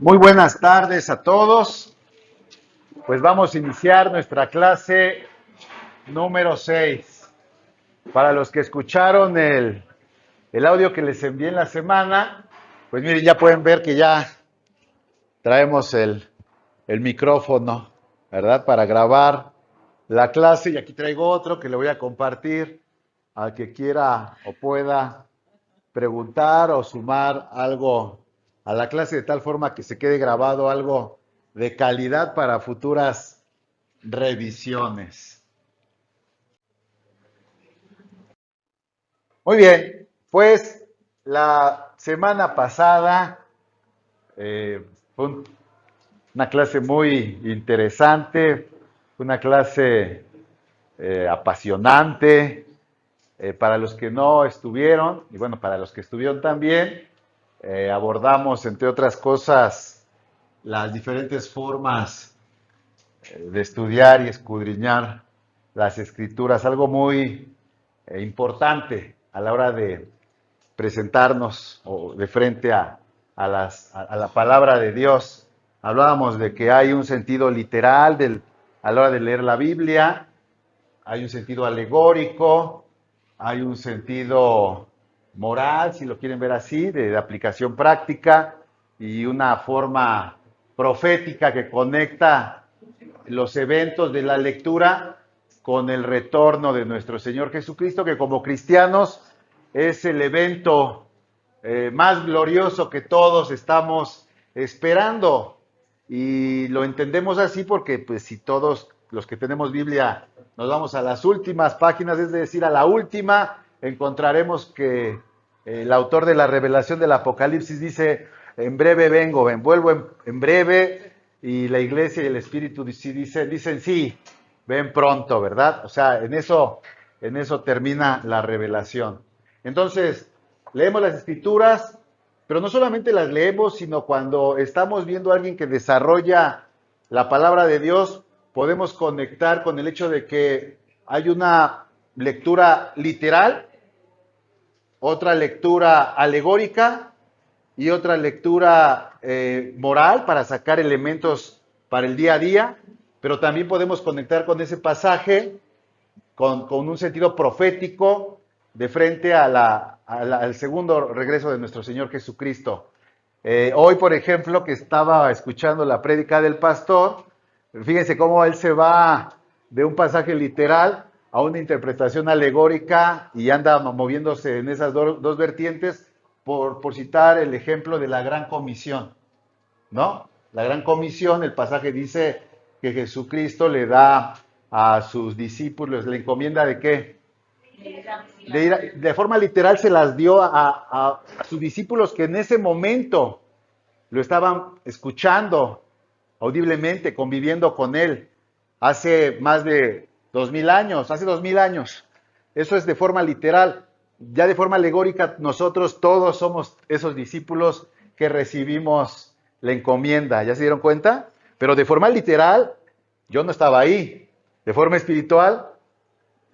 Muy buenas tardes a todos. Pues vamos a iniciar nuestra clase número 6. Para los que escucharon el audio que les envié en la semana, pues miren, ya pueden ver que ya traemos el micrófono, ¿verdad? Para grabar la clase. Y aquí traigo otro que le voy a compartir al que quiera o pueda preguntar o sumar algo a la clase de tal forma que se quede grabado algo de calidad para futuras revisiones. Muy bien, pues la semana pasada fue una clase muy interesante, una clase apasionante. Para los que no estuvieron, y bueno, para los que estuvieron también, abordamos, entre otras cosas, las diferentes formas de estudiar y escudriñar las escrituras, algo muy importante a la hora de presentarnos o de frente a la palabra de Dios. Hablábamos de que hay un sentido literal a la hora de leer la Biblia, hay un sentido alegórico, hay un sentido moral, si lo quieren ver así, de aplicación práctica, y una forma profética que conecta los eventos de la lectura con el retorno de nuestro Señor Jesucristo, que como cristianos es el evento más glorioso que todos estamos esperando. Y lo entendemos así porque, pues, si todos los que tenemos Biblia nos vamos a las últimas páginas, es decir, a la última, encontraremos que el autor de la revelación del Apocalipsis dice: en breve vengo, vuelvo en breve, y la iglesia y el Espíritu dicen sí, ven pronto, ¿verdad? O sea, en eso termina la revelación. Entonces, leemos las Escrituras, pero no solamente las leemos, sino cuando estamos viendo a alguien que desarrolla la palabra de Dios, podemos conectar con el hecho de que hay una lectura literal, otra lectura alegórica y otra lectura moral para sacar elementos para el día a día, pero también podemos conectar con ese pasaje con un sentido profético de frente al segundo regreso de nuestro Señor Jesucristo. Hoy, por ejemplo, que estaba escuchando la prédica del pastor, fíjense cómo él se va de un pasaje literal a una interpretación alegórica y anda moviéndose en esas dos vertientes, por citar el ejemplo de la Gran Comisión, ¿no? La Gran Comisión, el pasaje dice que Jesucristo le da a sus discípulos la encomienda de ¿qué? De forma literal se las dio a sus discípulos que en ese momento lo estaban escuchando audiblemente, conviviendo con él, hace más de 2000 años, hace 2000 años. Eso es de forma literal. Ya de forma alegórica, nosotros todos somos esos discípulos que recibimos la encomienda. ¿Ya se dieron cuenta? Pero de forma literal, yo no estaba ahí. De forma espiritual,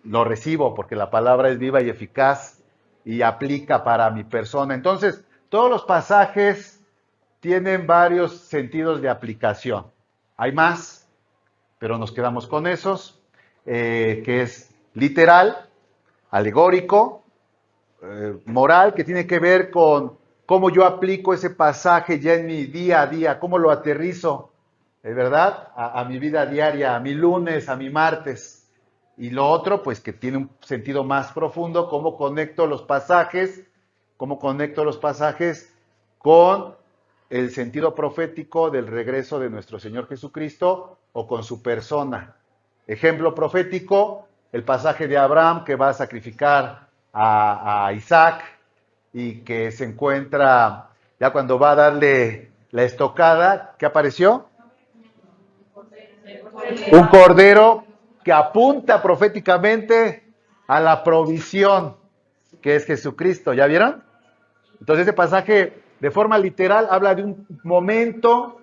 lo recibo porque la palabra es viva y eficaz y aplica para mi persona. Entonces, todos los pasajes tienen varios sentidos de aplicación. Hay más, pero nos quedamos con esos, que es literal, alegórico, moral, que tiene que ver con cómo yo aplico ese pasaje ya en mi día a día, cómo lo aterrizo, ¿verdad? A mi vida diaria, a mi lunes, a mi martes. Y lo otro, pues que tiene un sentido más profundo, cómo conecto los pasajes con el sentido profético del regreso de nuestro Señor Jesucristo o con su persona. Ejemplo profético, el pasaje de Abraham que va a sacrificar a Isaac y que se encuentra ya cuando va a darle la estocada, ¿qué apareció? Un cordero que apunta proféticamente a la provisión que es Jesucristo. ¿Ya vieron? Entonces ese pasaje de forma literal habla de un momento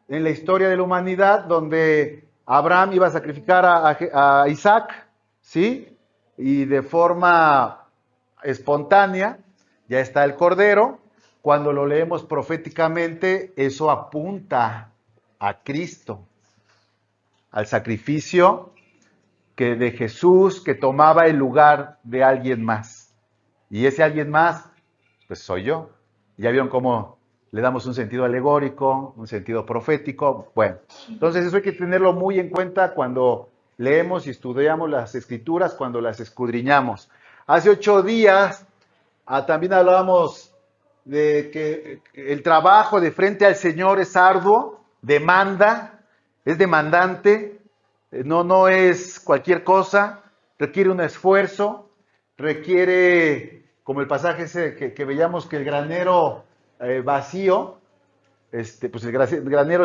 en la historia de la humanidad donde Abraham iba a sacrificar a Isaac, ¿sí? Y de forma espontánea ya está el cordero, Cuando lo leemos proféticamente, eso apunta a Cristo, al sacrificio que de Jesús que tomaba el lugar de alguien más. Y ese alguien más, pues soy yo. Ya vieron cómo le damos un sentido alegórico, un sentido profético. Bueno, entonces eso hay que tenerlo muy en cuenta cuando leemos y estudiamos las escrituras, cuando las escudriñamos. Hace 8 días también hablábamos de que el trabajo de frente al Señor es arduo, es demandante, no es cualquier cosa, requiere un esfuerzo, requiere, como el pasaje ese que veíamos, que el granero vacío, pues el granero,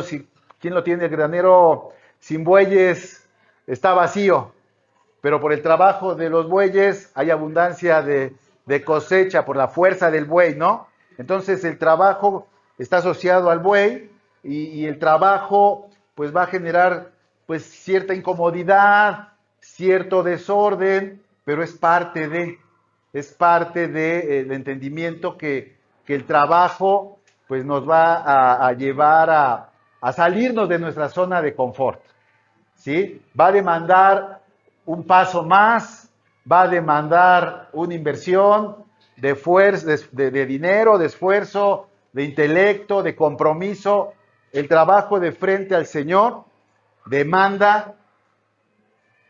¿quién lo tiene? El granero sin bueyes está vacío, pero por el trabajo de los bueyes hay abundancia de cosecha, por la fuerza del buey, ¿no? Entonces el trabajo está asociado al buey y el trabajo pues va a generar pues cierta incomodidad, cierto desorden, pero es parte del entendimiento que el trabajo pues nos va a llevar a salirnos de nuestra zona de confort, ¿sí? Va a demandar un paso más, va a demandar una inversión de fuerza, de dinero, de esfuerzo, de intelecto, de compromiso. El trabajo de frente al Señor demanda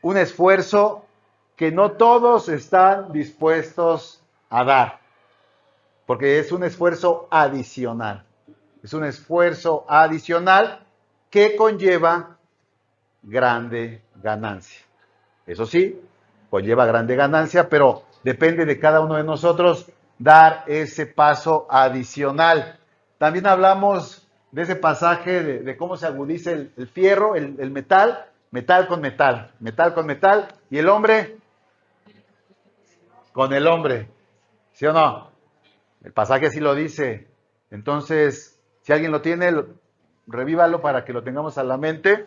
un esfuerzo que no todos están dispuestos a dar, porque es un esfuerzo adicional. Es un esfuerzo adicional que conlleva grande ganancia. Eso sí, conlleva grande ganancia, pero depende de cada uno de nosotros dar ese paso adicional. También hablamos de ese pasaje de cómo se agudiza el fierro, el metal, metal con metal, metal con metal, y el hombre con el hombre. ¿Sí o no? El pasaje así lo dice. Entonces, si alguien lo tiene, revívalo para que lo tengamos a la mente,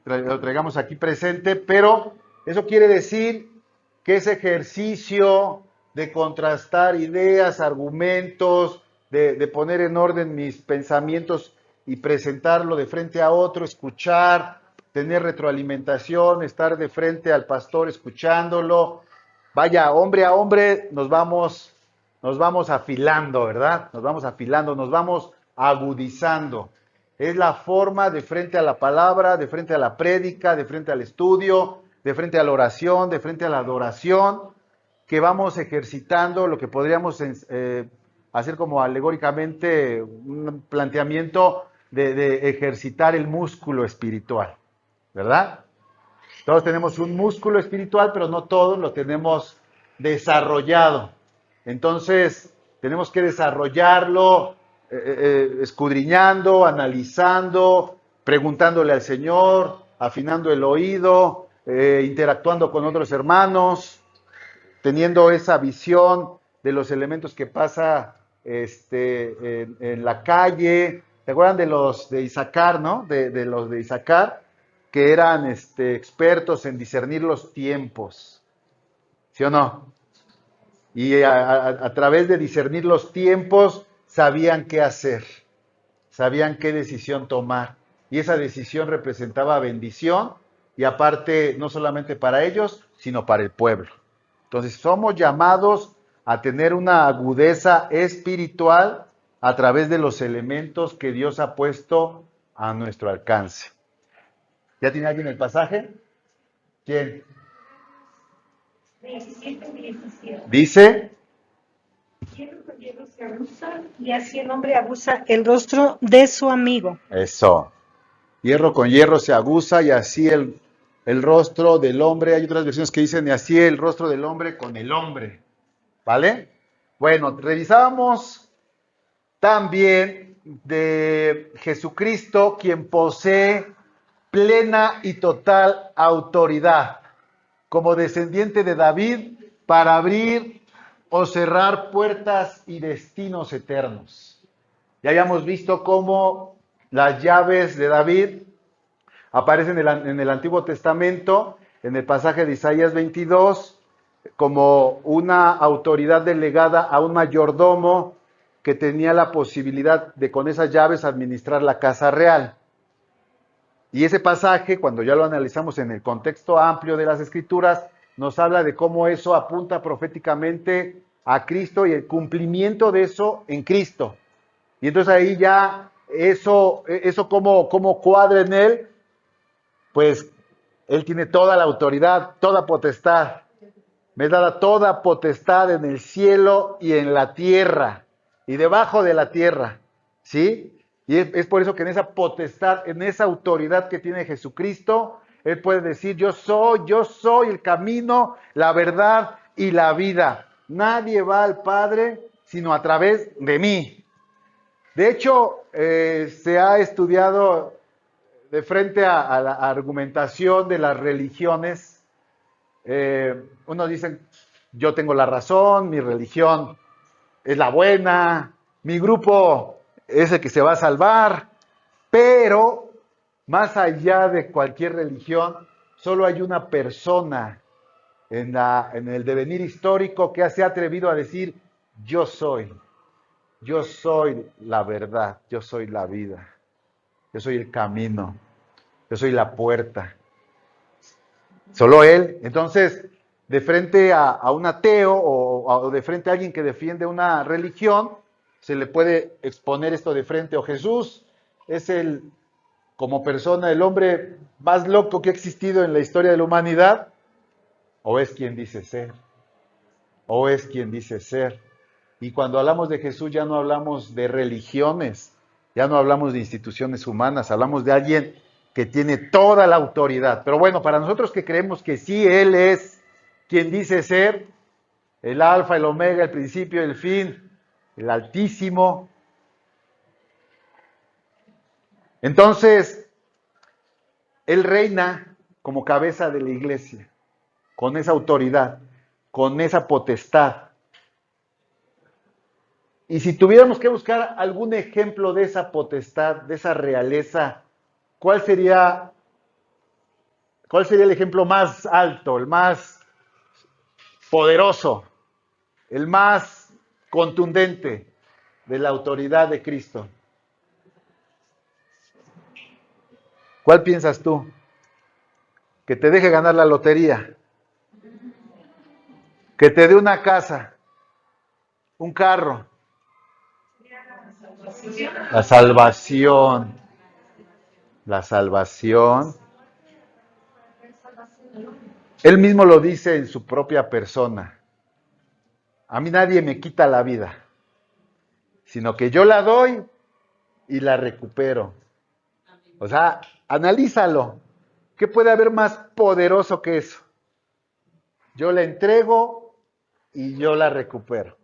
lo traigamos aquí presente, pero eso quiere decir que ese ejercicio de contrastar ideas, argumentos, de poner en orden mis pensamientos y presentarlo de frente a otro, escuchar, tener retroalimentación, estar de frente al pastor escuchándolo. Vaya, hombre a hombre nos vamos afilando, ¿verdad? Nos vamos afilando, nos vamos agudizando. Es la forma de frente a la palabra, de frente a la prédica, de frente al estudio, de frente a la oración, de frente a la adoración, que vamos ejercitando lo que podríamos hacer como alegóricamente un planteamiento de ejercitar el músculo espiritual, ¿verdad? Todos tenemos un músculo espiritual, pero no todos lo tenemos desarrollado. Entonces, tenemos que desarrollarlo escudriñando, analizando, preguntándole al Señor, afinando el oído, interactuando con otros hermanos, teniendo esa visión de los elementos que pasa en la calle. ¿Se acuerdan de los de Isaacar, no? De los de Isaacar, que eran expertos en discernir los tiempos, ¿sí o no? Y a través de discernir los tiempos sabían qué hacer, sabían qué decisión tomar. Y esa decisión representaba bendición y aparte no solamente para ellos, sino para el pueblo. Entonces somos llamados a tener una agudeza espiritual a través de los elementos que Dios ha puesto a nuestro alcance. ¿Ya tiene alguien el pasaje? ¿Quién? 17. Dice, Hierro con hierro se abusa, y así el hombre abusa el rostro de su amigo. eso, hierro con hierro se aguza y así el rostro del hombre, hay otras versiones que dicen y así el rostro del hombre con el hombre, ¿vale? Bueno, revisábamos también de Jesucristo, quien posee plena y total autoridad como descendiente de David para abrir o cerrar puertas y destinos eternos. Ya habíamos visto cómo las llaves de David aparecen en el Antiguo Testamento, en el pasaje de Isaías 22, como una autoridad delegada a un mayordomo que tenía la posibilidad de con esas llaves administrar la casa real. Y ese pasaje, cuando ya lo analizamos en el contexto amplio de las Escrituras, nos habla de cómo eso apunta proféticamente a Cristo y el cumplimiento de eso en Cristo. Y entonces ahí ya eso como cuadra en él, pues él tiene toda la autoridad, toda potestad. Me es dada toda potestad en el cielo y en la tierra y debajo de la tierra, ¿sí? Y es por eso que en esa potestad, en esa autoridad que tiene Jesucristo, Él puede decir, yo soy el camino, la verdad y la vida. Nadie va al Padre sino a través de mí. De hecho, se ha estudiado de frente a la argumentación de las religiones. Unos dicen, yo tengo la razón, mi religión es la buena, mi grupo es el que se va a salvar, pero más allá de cualquier religión, solo hay una persona en el devenir histórico que se ha atrevido a decir, yo soy la verdad, yo soy la vida, yo soy el camino, yo soy la puerta. Solo Él. Entonces, de frente a un ateo o de frente a alguien que defiende una religión, se le puede exponer esto de frente. O Jesús es como persona, el hombre más loco que ha existido en la historia de la humanidad, o es quien dice ser. O es quien dice ser. Y cuando hablamos de Jesús ya no hablamos de religiones, ya no hablamos de instituciones humanas, hablamos de alguien que tiene toda la autoridad. Pero bueno, para nosotros que creemos que sí, Él es quien dice ser, el alfa, el omega, el principio, el fin, el altísimo. Entonces, Él reina como cabeza de la iglesia, con esa autoridad, con esa potestad. Y si tuviéramos que buscar algún ejemplo de esa potestad, de esa realeza, ¿cuál sería el ejemplo más alto, el más poderoso, el más contundente de la autoridad de Cristo? ¿Cuál piensas tú? Que te deje ganar la lotería, que te dé una casa, un carro, la salvación, la salvación. Él mismo lo dice en su propia persona. A mí nadie me quita la vida, sino que yo la doy y la recupero. O sea, analízalo. ¿Qué puede haber más poderoso que eso? Yo la entrego y yo la recupero.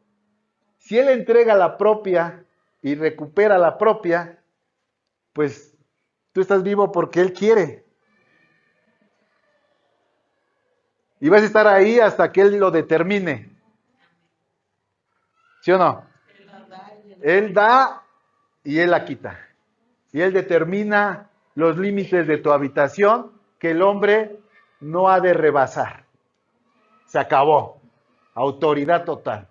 Si Él entrega la propia y recupera la propia, pues tú estás vivo porque Él quiere. Y vas a estar ahí hasta que Él lo determine. ¿Sí o no? Él da y Él la quita. Y Él determina los límites de tu habitación que el hombre no ha de rebasar. Se acabó. Autoridad total.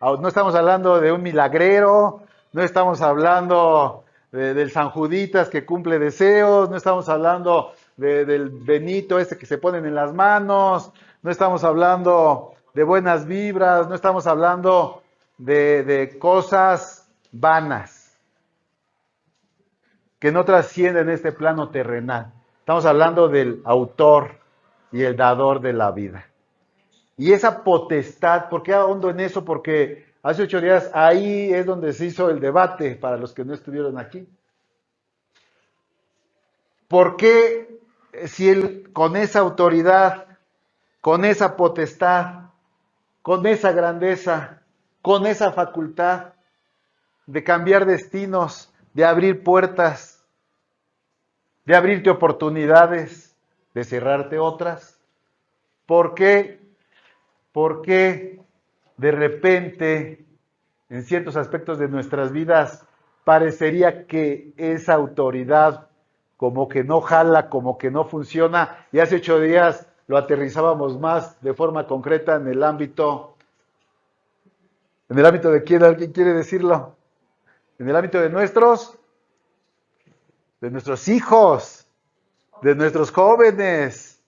No estamos hablando de un milagrero, no estamos hablando del San Juditas que cumple deseos, no estamos hablando del Benito ese que se ponen en las manos, no estamos hablando de buenas vibras, no estamos hablando de cosas vanas que no trascienden este plano terrenal. Estamos hablando del autor y el dador de la vida. Y esa potestad, ¿por qué ahondo en eso? Porque hace 8 días ahí es donde se hizo el debate para los que no estuvieron aquí. ¿Por qué si Él con esa autoridad, con esa potestad, con esa grandeza, con esa facultad de cambiar destinos, de abrir puertas, de abrirte oportunidades, de cerrarte otras? ¿Por qué de repente, en ciertos aspectos de nuestras vidas, parecería que esa autoridad como que no jala, como que no funciona? Y hace 8 días lo aterrizábamos más de forma concreta en el ámbito ¿En el ámbito de quién? ¿Alguien quiere decirlo? En el ámbito de nuestros hijos, de nuestros jóvenes,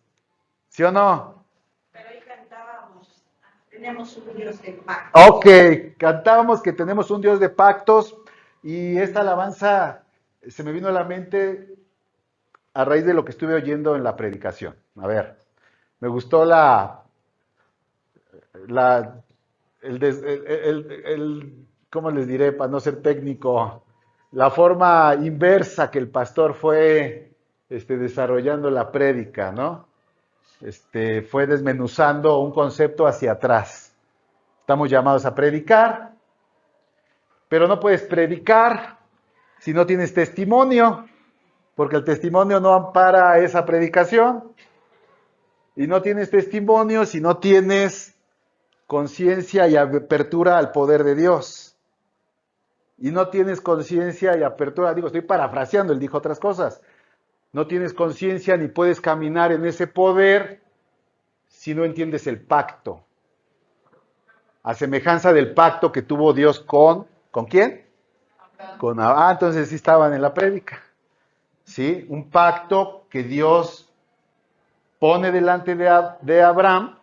¿sí o no? Pero ahí cantábamos, tenemos un Dios de paz. Ok, cantábamos que tenemos un Dios de pactos y esta alabanza se me vino a la mente a raíz de lo que estuve oyendo en la predicación. A ver, me gustó la ¿cómo les diré para no ser técnico? La forma inversa que el pastor fue desarrollando la prédica, ¿no? Fue desmenuzando un concepto hacia atrás. Estamos llamados a predicar, pero no puedes predicar si no tienes testimonio, porque el testimonio no ampara esa predicación. Y no tienes testimonio si no tienes conciencia y apertura al poder de Dios. Y no tienes conciencia y apertura, digo, estoy parafraseando, él dijo otras cosas. No tienes conciencia ni puedes caminar en ese poder si no entiendes el pacto. A semejanza del pacto que tuvo Dios ¿con quién? Con Abraham. Entonces sí estaban en la prédica. ¿Sí? Un pacto que Dios pone delante de Abraham,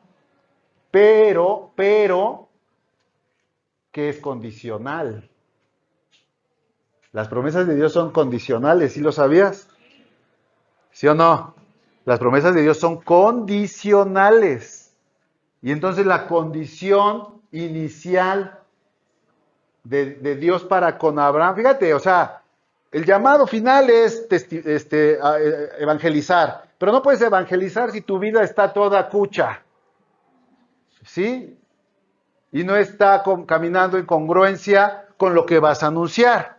pero que es condicional. Las promesas de Dios son condicionales, ¿sí lo sabías? ¿Sí o no? Las promesas de Dios son condicionales. Y entonces la condición inicial de Dios para con Abraham, fíjate, o sea, el llamado final es evangelizar, pero no puedes evangelizar si tu vida está toda cucha, ¿sí? Y no está caminando en congruencia con lo que vas a anunciar.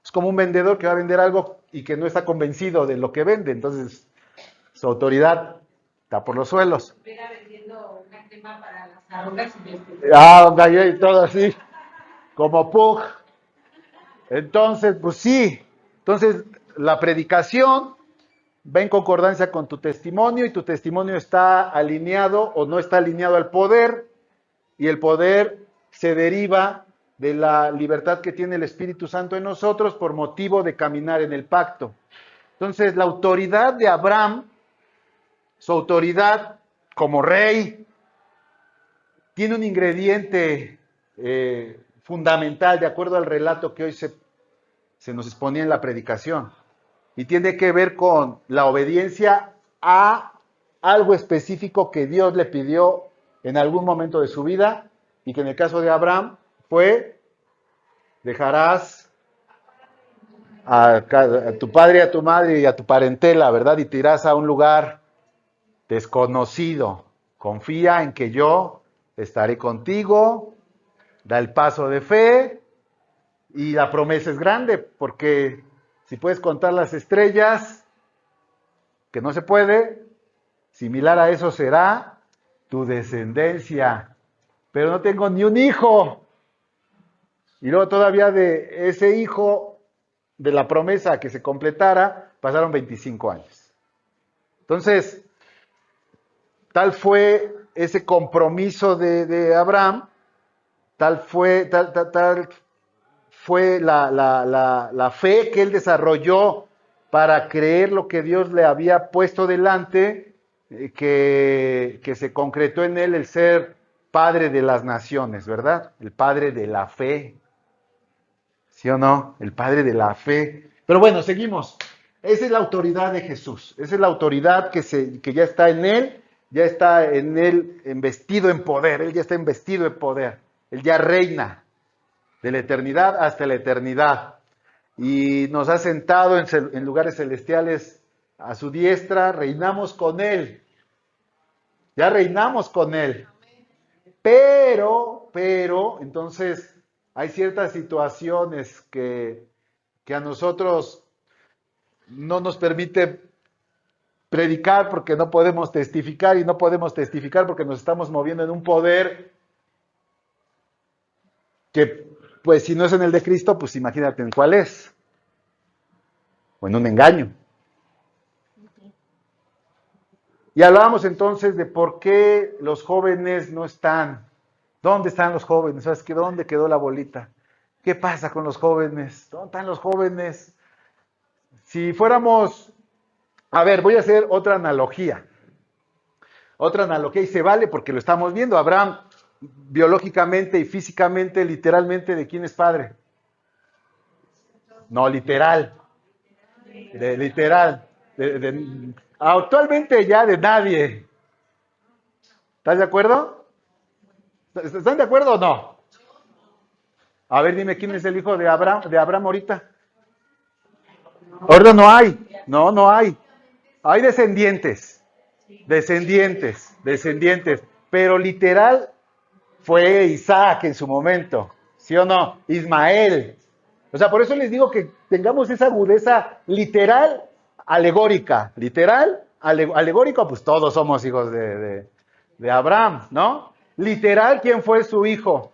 Es como un vendedor que va a vender algo y que no está convencido de lo que vende, entonces su autoridad está por los suelos. Estuviera vendiendo una crema para las arrugas Y todo así, como Pug. Entonces, pues sí. Entonces, la predicación va en concordancia con tu testimonio y tu testimonio está alineado o no está alineado al poder y el poder se deriva de la libertad que tiene el Espíritu Santo en nosotros por motivo de caminar en el pacto. Entonces, la autoridad de Abraham, su autoridad como rey, tiene un ingrediente fundamental de acuerdo al relato que hoy se nos exponía en la predicación. Y tiene que ver con la obediencia a algo específico que Dios le pidió en algún momento de su vida y que en el caso de Abraham fue: dejarás a tu padre, a tu madre y a tu parentela, ¿verdad? Y te irás a un lugar desconocido. Confía en que yo estaré contigo, da el paso de fe y la promesa es grande, porque si puedes contar las estrellas, que no se puede, similar a eso será tu descendencia. Pero no tengo ni un hijo. Y luego todavía de ese hijo, de la promesa que se completara, pasaron 25 años. Entonces, tal fue ese compromiso de Abraham, tal fue la fe que él desarrolló para creer lo que Dios le había puesto delante, que se concretó en él el ser padre de las naciones, ¿verdad? El padre de la fe. ¿Sí o no? El padre de la fe. Pero bueno, seguimos. Esa es la autoridad de Jesús. Esa es la autoridad que ya está en él, ya está en él investido en poder. Él ya está investido en poder. Él ya reina de la eternidad hasta la eternidad. Y nos ha sentado en lugares celestiales a su diestra. Reinamos con él. Ya reinamos con él. Pero, entonces hay ciertas situaciones que a nosotros no nos permite predicar porque no podemos testificar y no podemos testificar porque nos estamos moviendo en un poder que, pues si no es en el de Cristo, pues imagínate en cuál es. O en un engaño. Y hablábamos entonces de por qué los jóvenes no están ¿Dónde están los jóvenes? ¿Sabes qué? ¿Dónde quedó la bolita? ¿Qué pasa con los jóvenes? ¿Dónde están los jóvenes? Si fuéramos, a ver, voy a hacer otra analogía. Otra analogía y se vale porque lo estamos viendo. Abraham, biológicamente y físicamente, literalmente, ¿de quién es padre? No, literal. Literal. Actualmente ya de nadie. ¿Estás de acuerdo? ¿Están de acuerdo o no? A ver, dime quién es el hijo de Abraham ahorita. Ahorita no hay. No, no hay. Hay descendientes. Descendientes. Pero literal fue Isaac en su momento. ¿Sí o no? Ismael. O sea, por eso les digo que tengamos esa agudeza literal, alegórica. Literal, alegórico, pues todos somos hijos de Abraham, ¿no? Literal, ¿quién fue su hijo?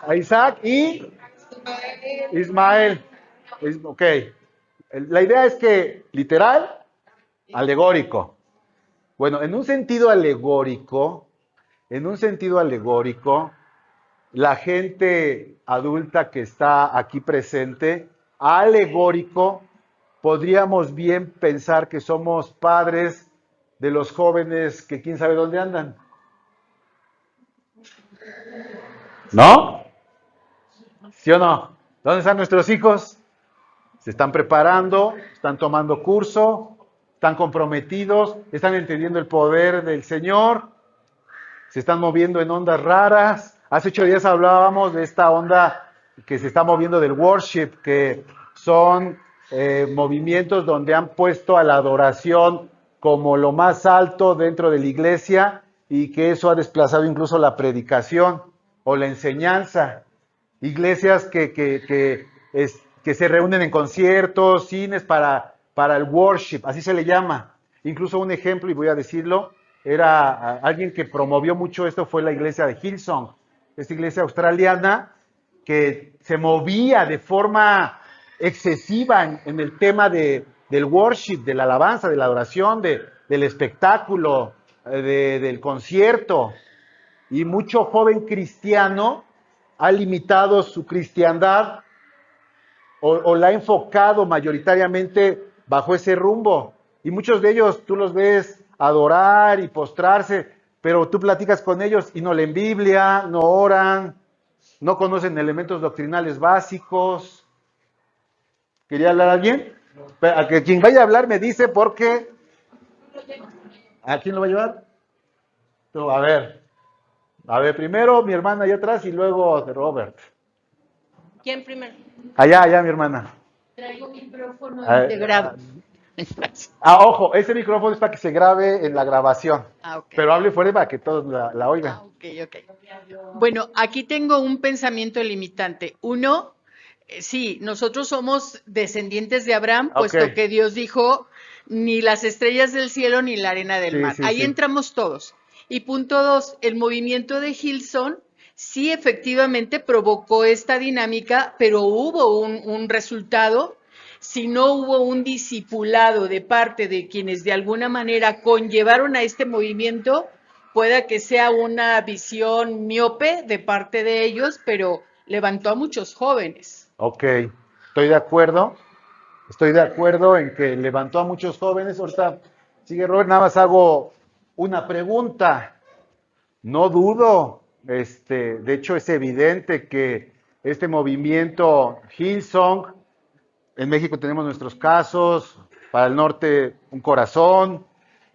A Isaac y Ismael. Ok. La idea es que literal, alegórico. Bueno, en un sentido alegórico, la gente adulta que está aquí presente, alegórico, podríamos bien pensar que somos padres de los jóvenes que quién sabe dónde andan. ¿No? ¿Sí o no? ¿Dónde están nuestros hijos? Se están preparando, están tomando curso, están comprometidos, están entendiendo el poder del Señor, se están moviendo en ondas raras. Hace 8 días hablábamos de esta onda que se está moviendo del worship, que son movimientos donde han puesto a la adoración como lo más alto dentro de la iglesia y que eso ha desplazado incluso la predicación o la enseñanza. Iglesias que se reúnen en conciertos, cines para el worship, así se le llama. Incluso un ejemplo, y voy a decirlo, era alguien que promovió mucho esto, fue la iglesia de Hillsong, esta iglesia australiana que se movía de forma excesiva en el tema del worship, de la alabanza, de la adoración, del espectáculo, del concierto. Y mucho joven cristiano ha limitado su cristiandad o la ha enfocado mayoritariamente bajo ese rumbo. Y muchos de ellos tú los ves adorar y postrarse, pero tú platicas con ellos y no leen Biblia, no oran, no conocen elementos doctrinales básicos. ¿Quería hablar a alguien? A que quien vaya a hablar me dice porque... ¿A quién lo va a llevar? Tú, a ver, primero mi hermana allá atrás y luego Robert. ¿Quién primero? Allá, mi hermana. Traigo micrófono y te grabo. Ojo, ese micrófono es para que se grabe en la grabación. Okay. Pero hable fuera para que todos la oigan. Ok. Bueno, aquí tengo un pensamiento limitante. Uno, sí, nosotros somos descendientes de Abraham, puesto que Dios dijo, ni las estrellas del cielo ni la arena del mar. Ahí entramos todos. Y punto 2, el movimiento de Hillsong sí efectivamente provocó esta dinámica, pero hubo un resultado. Si no hubo un discipulado de parte de quienes de alguna manera conllevaron a este movimiento, pueda que sea una visión miope de parte de ellos, pero levantó a muchos jóvenes. Ok, estoy de acuerdo en que levantó a muchos jóvenes. Ahorita sigue Robert, nada más hago una pregunta. No dudo, de hecho es evidente que este movimiento Hillsong, en México tenemos nuestros casos, para el norte un corazón,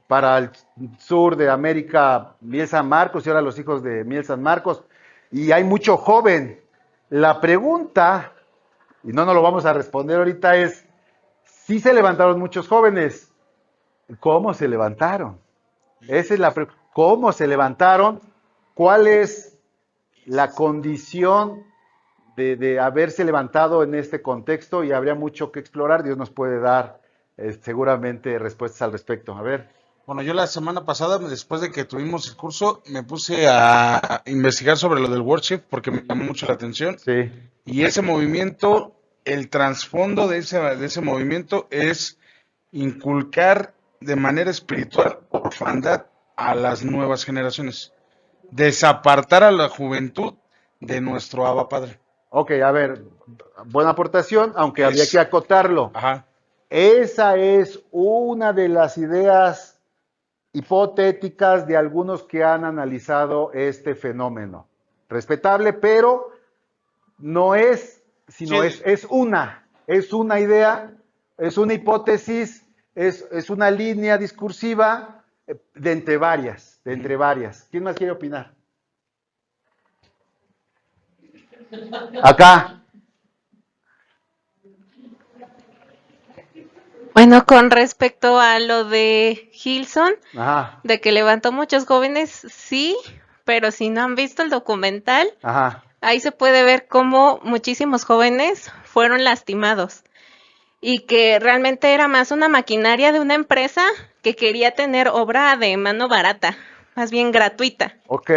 para el sur de América Miel San Marcos y ahora los hijos de Miel San Marcos, y hay mucho joven. La pregunta, y no nos lo vamos a responder ahorita, es, ¿sí se levantaron muchos jóvenes? ¿Cómo se levantaron? Esa es la pregunta. ¿Cómo se levantaron? ¿Cuál es la condición de haberse levantado en este contexto? Y habría mucho que explorar. Dios nos puede dar seguramente respuestas al respecto. A ver. Bueno, yo la semana pasada, después de que tuvimos el curso, me puse a investigar sobre lo del worship porque me llamó mucho la atención. Sí. Y ese movimiento, el trasfondo de ese movimiento es inculcar de manera espiritual orfandad a las nuevas generaciones. desapartar a la juventud de nuestro Abba Padre. Ok, a ver, buena aportación, aunque habría Es- que acotarlo. Ajá. Esa es una de las ideas hipotéticas de algunos que han analizado este fenómeno. Respetable, pero no es, sino Sí, es una idea, es una hipótesis, es una línea discursiva de entre varias, de entre varias. ¿Quién más quiere opinar? Acá. Bueno, con respecto a lo de Hilson, Ajá, de que levantó muchos jóvenes, sí, pero si no han visto el documental, ajá. ahí se puede ver cómo muchísimos jóvenes fueron lastimados y que realmente era más una maquinaria de una empresa que quería tener obra de mano barata, más bien gratuita. Ok,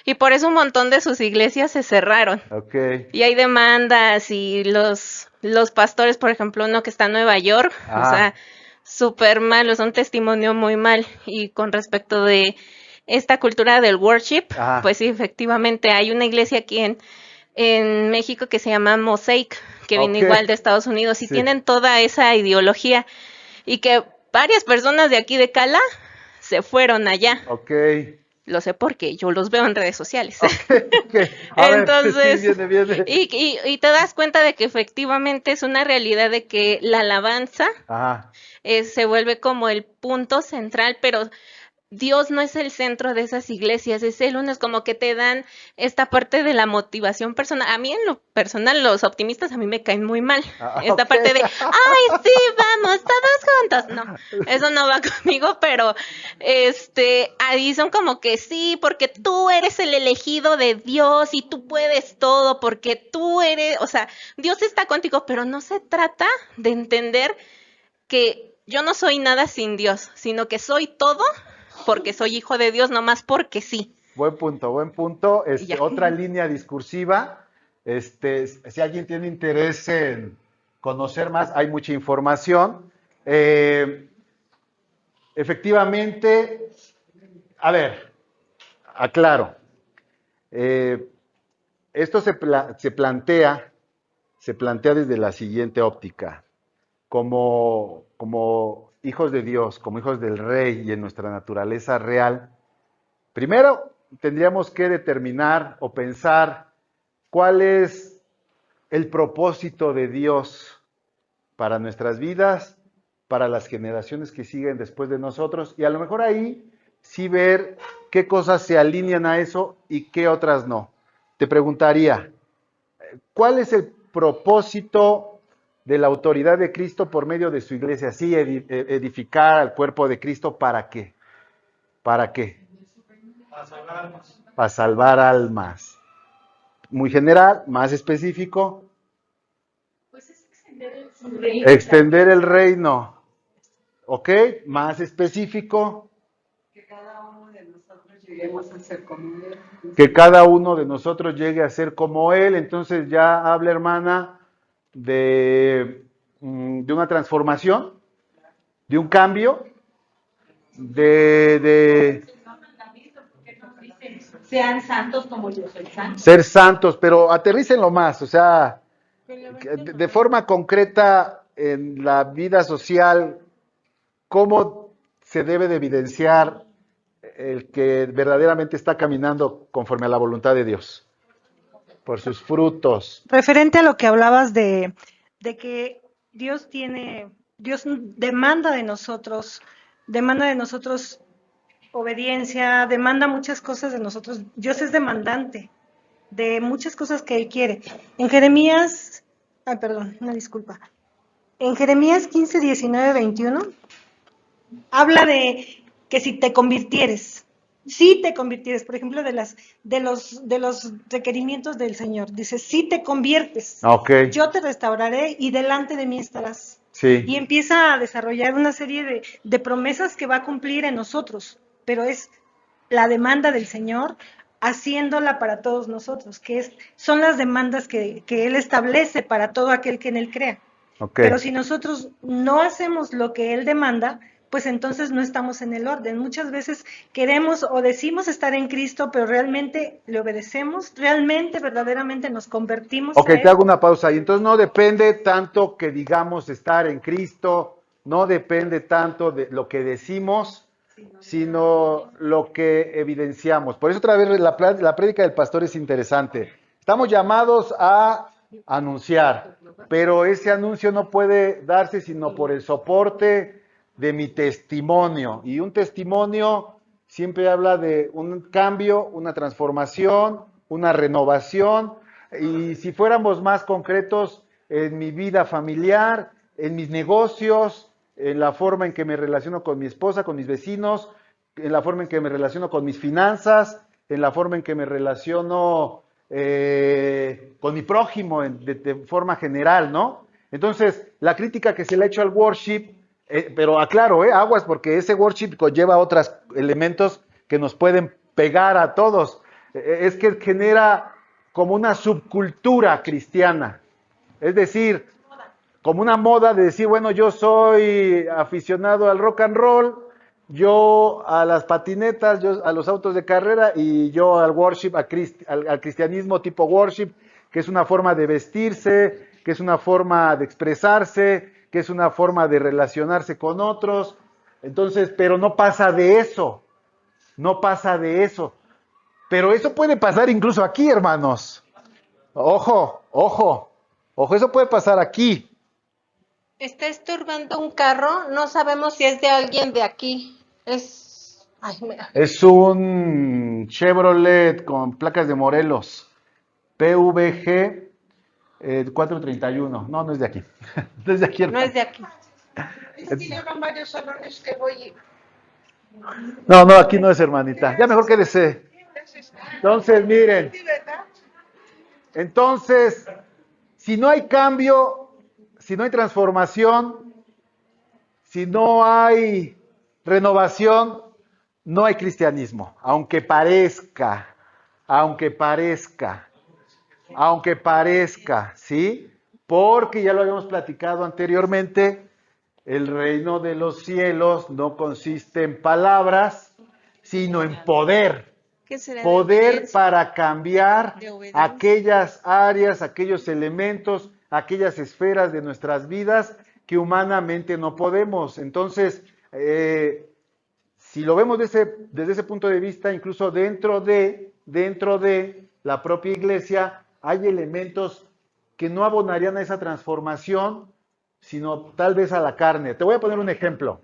Y por eso un montón de sus iglesias se cerraron. ok. Y hay demandas y los pastores, por ejemplo, uno que está en Nueva York, o sea, Ajá, súper malos, un testimonio muy mal. Y con respecto de esta cultura del worship, ajá. pues sí, efectivamente hay una iglesia aquí en México que se llama Mosaic, que viene Ok, igual de Estados Unidos y sí. tienen toda esa ideología y que varias personas de aquí de Cala se fueron allá. Ok, Lo sé porque yo los veo en redes sociales. ok, ok. A ver, sí, Entonces, viene, viene. y te das cuenta de que efectivamente es una realidad de que la alabanza Ajá, se vuelve como el punto central, pero Dios no es el centro de esas iglesias, es el uno, es como que te dan esta parte de la motivación personal. A mí en lo personal, los optimistas a mí me caen muy mal. Esta ok. parte de, ay, sí, vamos, todos juntos. No, eso no va conmigo, pero ahí son como que sí, porque tú eres el elegido de Dios y tú puedes todo, porque tú eres, o sea, Dios está contigo, pero no se trata de entender que yo no soy nada sin Dios, sino que soy todo porque soy hijo de Dios, nomás porque sí. Buen punto, buen punto. Y ya. Otra línea discursiva. Si alguien tiene interés en conocer más, hay mucha información. Efectivamente, a ver, aclaro. Eh, esto se plantea desde la siguiente óptica. Como hijos de Dios, como hijos del Rey y en nuestra naturaleza real, primero tendríamos que determinar o pensar cuál es el propósito de Dios para nuestras vidas, para las generaciones que siguen después de nosotros, y a lo mejor ahí sí ver qué cosas se alinean a eso y qué otras no. Te preguntaría, ¿cuál es el propósito de la autoridad de Cristo por medio de su iglesia? Sí, edificar al cuerpo de Cristo, ¿para qué? ¿Para qué? Para salvar almas. Muy general, más específico. Pues es extender el Extender el reino. ¿Ok? Más específico. Que cada uno de nosotros lleguemos a ser como Él. Que cada uno de nosotros llegue a ser como Él. Entonces ya habla, hermana, de una transformación, de un cambio, de Sean santos como yo soy santo. ser santos, pero aterrícenlo más, o sea, de forma concreta en la vida social, ¿cómo se debe de evidenciar el que verdaderamente está caminando conforme a la voluntad de Dios? Por sus frutos. Referente a lo que hablabas de que Dios demanda de nosotros obediencia, demanda muchas cosas de nosotros. Dios es demandante de muchas cosas que Él quiere. En Jeremías, perdón, una disculpa. En Jeremías 15, 19, 21, habla de que si te convirtieres, por ejemplo, de los requerimientos del Señor. Dice, si te conviertes, Ok. yo te restauraré y delante de mí estarás. Sí. Y empieza a desarrollar una serie de promesas que va a cumplir en nosotros, pero es la demanda del Señor haciéndola para todos nosotros, son las demandas que Él establece para todo aquel que en Él crea. Ok. Pero si nosotros no hacemos lo que Él demanda, pues entonces no estamos en el orden. Muchas veces queremos o decimos estar en Cristo, pero realmente le obedecemos, realmente, verdaderamente nos convertimos Ok, a Él. te hago una pausa ahí. Entonces no depende tanto que digamos estar en Cristo, no depende tanto de lo que decimos, sino lo que evidenciamos. Por eso otra vez la prédica del pastor es interesante. Estamos llamados a anunciar, pero ese anuncio no puede darse sino por el soporte de mi testimonio. Y un testimonio siempre habla de un cambio, una transformación, una renovación. Y si fuéramos más concretos en mi vida familiar, en mis negocios, en la forma en que me relaciono con mi esposa, con mis vecinos, en la forma en que me relaciono con mis finanzas, en la forma en que me relaciono con mi prójimo de forma general, ¿no? Entonces, la crítica que se le ha hecho al worship, pero aclaro, aguas, porque ese worship conlleva otros elementos que nos pueden pegar a todos. Es que genera como una subcultura cristiana. Es decir, como una moda de decir, bueno, yo soy aficionado al rock and roll, yo a las patinetas, yo a los autos de carrera y yo al worship, al cristianismo tipo worship, que es una forma de vestirse, que es una forma de expresarse, que es una forma de relacionarse con otros. Entonces, pero no pasa de eso, no pasa de eso. Pero eso puede pasar incluso aquí, hermanos. Ojo, ojo, ojo, eso puede pasar aquí. Está estorbando un carro, no sabemos si es de alguien de aquí. Ay, mira. Es un Chevrolet con placas de Morelos, PVG 431. No, no es de aquí. No es de aquí, No es de aquí. Es que llevan varios salones que voy. No, no, aquí no es, hermanita. Ya mejor quédese. Entonces, miren. Entonces, si no hay cambio, si no hay transformación, si no hay renovación, no hay cristianismo, aunque parezca, aunque parezca, aunque parezca, ¿sí? Porque ya lo habíamos platicado anteriormente, el reino de los cielos no consiste en palabras, sino en poder. ¿Qué será Poder para cambiar aquellas áreas, aquellos elementos, aquellas esferas de nuestras vidas que humanamente no podemos. Entonces, si lo vemos desde ese punto de vista, incluso dentro de la propia iglesia, hay elementos que no abonarían a esa transformación, sino tal vez a la carne. Te voy a poner un ejemplo.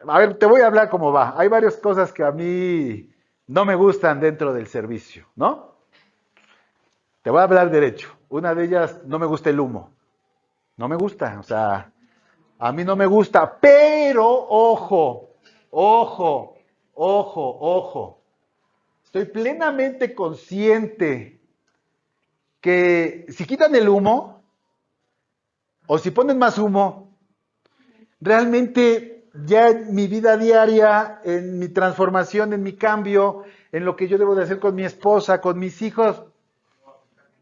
A ver, te voy a hablar cómo va. Hay varias cosas que a mí no me gustan dentro del servicio, ¿no? Te voy a hablar derecho. Una de ellas, no me gusta el humo. No me gusta, o sea, a mí no me gusta, pero ojo, ojo, ojo, ojo. Estoy plenamente consciente que si quitan el humo o si ponen más humo, realmente ya en mi vida diaria, en mi transformación, en mi cambio, en lo que yo debo de hacer con mi esposa, con mis hijos,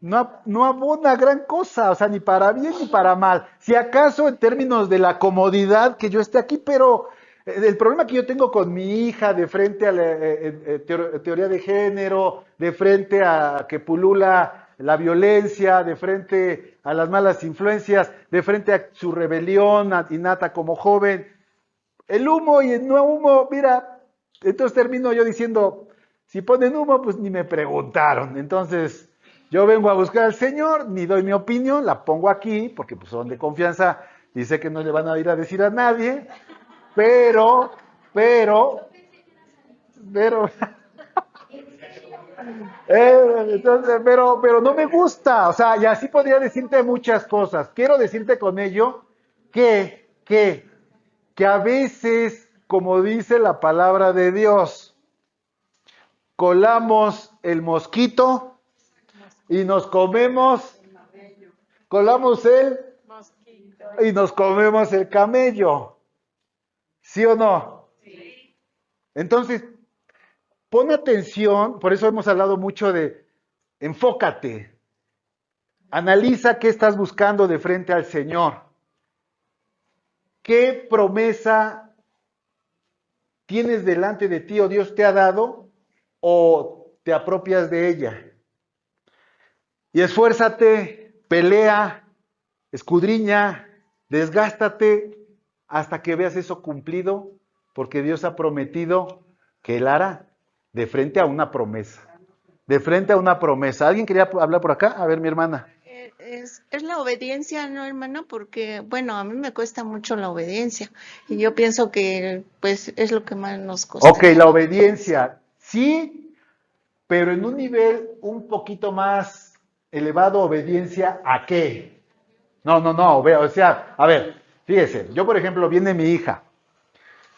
no abona gran cosa, o sea, ni para bien ni para mal. Si acaso en términos de la comodidad que yo esté aquí, pero el problema que yo tengo con mi hija de frente a la teoría de género, de frente a que pulula la violencia, de frente a las malas influencias, de frente a su rebelión innata como joven, el humo y el no humo, mira, entonces termino yo diciendo, si ponen humo, pues ni me preguntaron. Entonces, yo vengo a buscar al Señor, ni doy mi opinión, la pongo aquí, porque pues son de confianza y sé que no le van a ir a decir a nadie, pero, entonces, pero no me gusta, o sea, y así podría decirte muchas cosas. Quiero decirte con ello que a veces, como dice la palabra de Dios, colamos el mosquito y nos comemos, colamos el y nos comemos el camello. ¿Sí o no? Sí. Entonces, pon atención, por eso hemos hablado mucho de enfócate, analiza qué estás buscando de frente al Señor. ¿Qué promesa tienes delante de ti o Dios te ha dado o te apropias de ella. Y esfuérzate, pelea, escudriña, desgástate hasta que veas eso cumplido, porque Dios ha prometido que Él hará de frente a una promesa. De frente a una promesa. ¿Alguien quería hablar por acá? A ver, mi hermana. Es la obediencia, ¿no, hermano? Porque, bueno, a mí me cuesta mucho la obediencia y yo pienso que, pues, es lo que más nos cuesta. Ok, la obediencia, sí, pero en un nivel un poquito más elevado. ¿Obediencia a qué? No, o sea, a ver, fíjese, yo por ejemplo, viene mi hija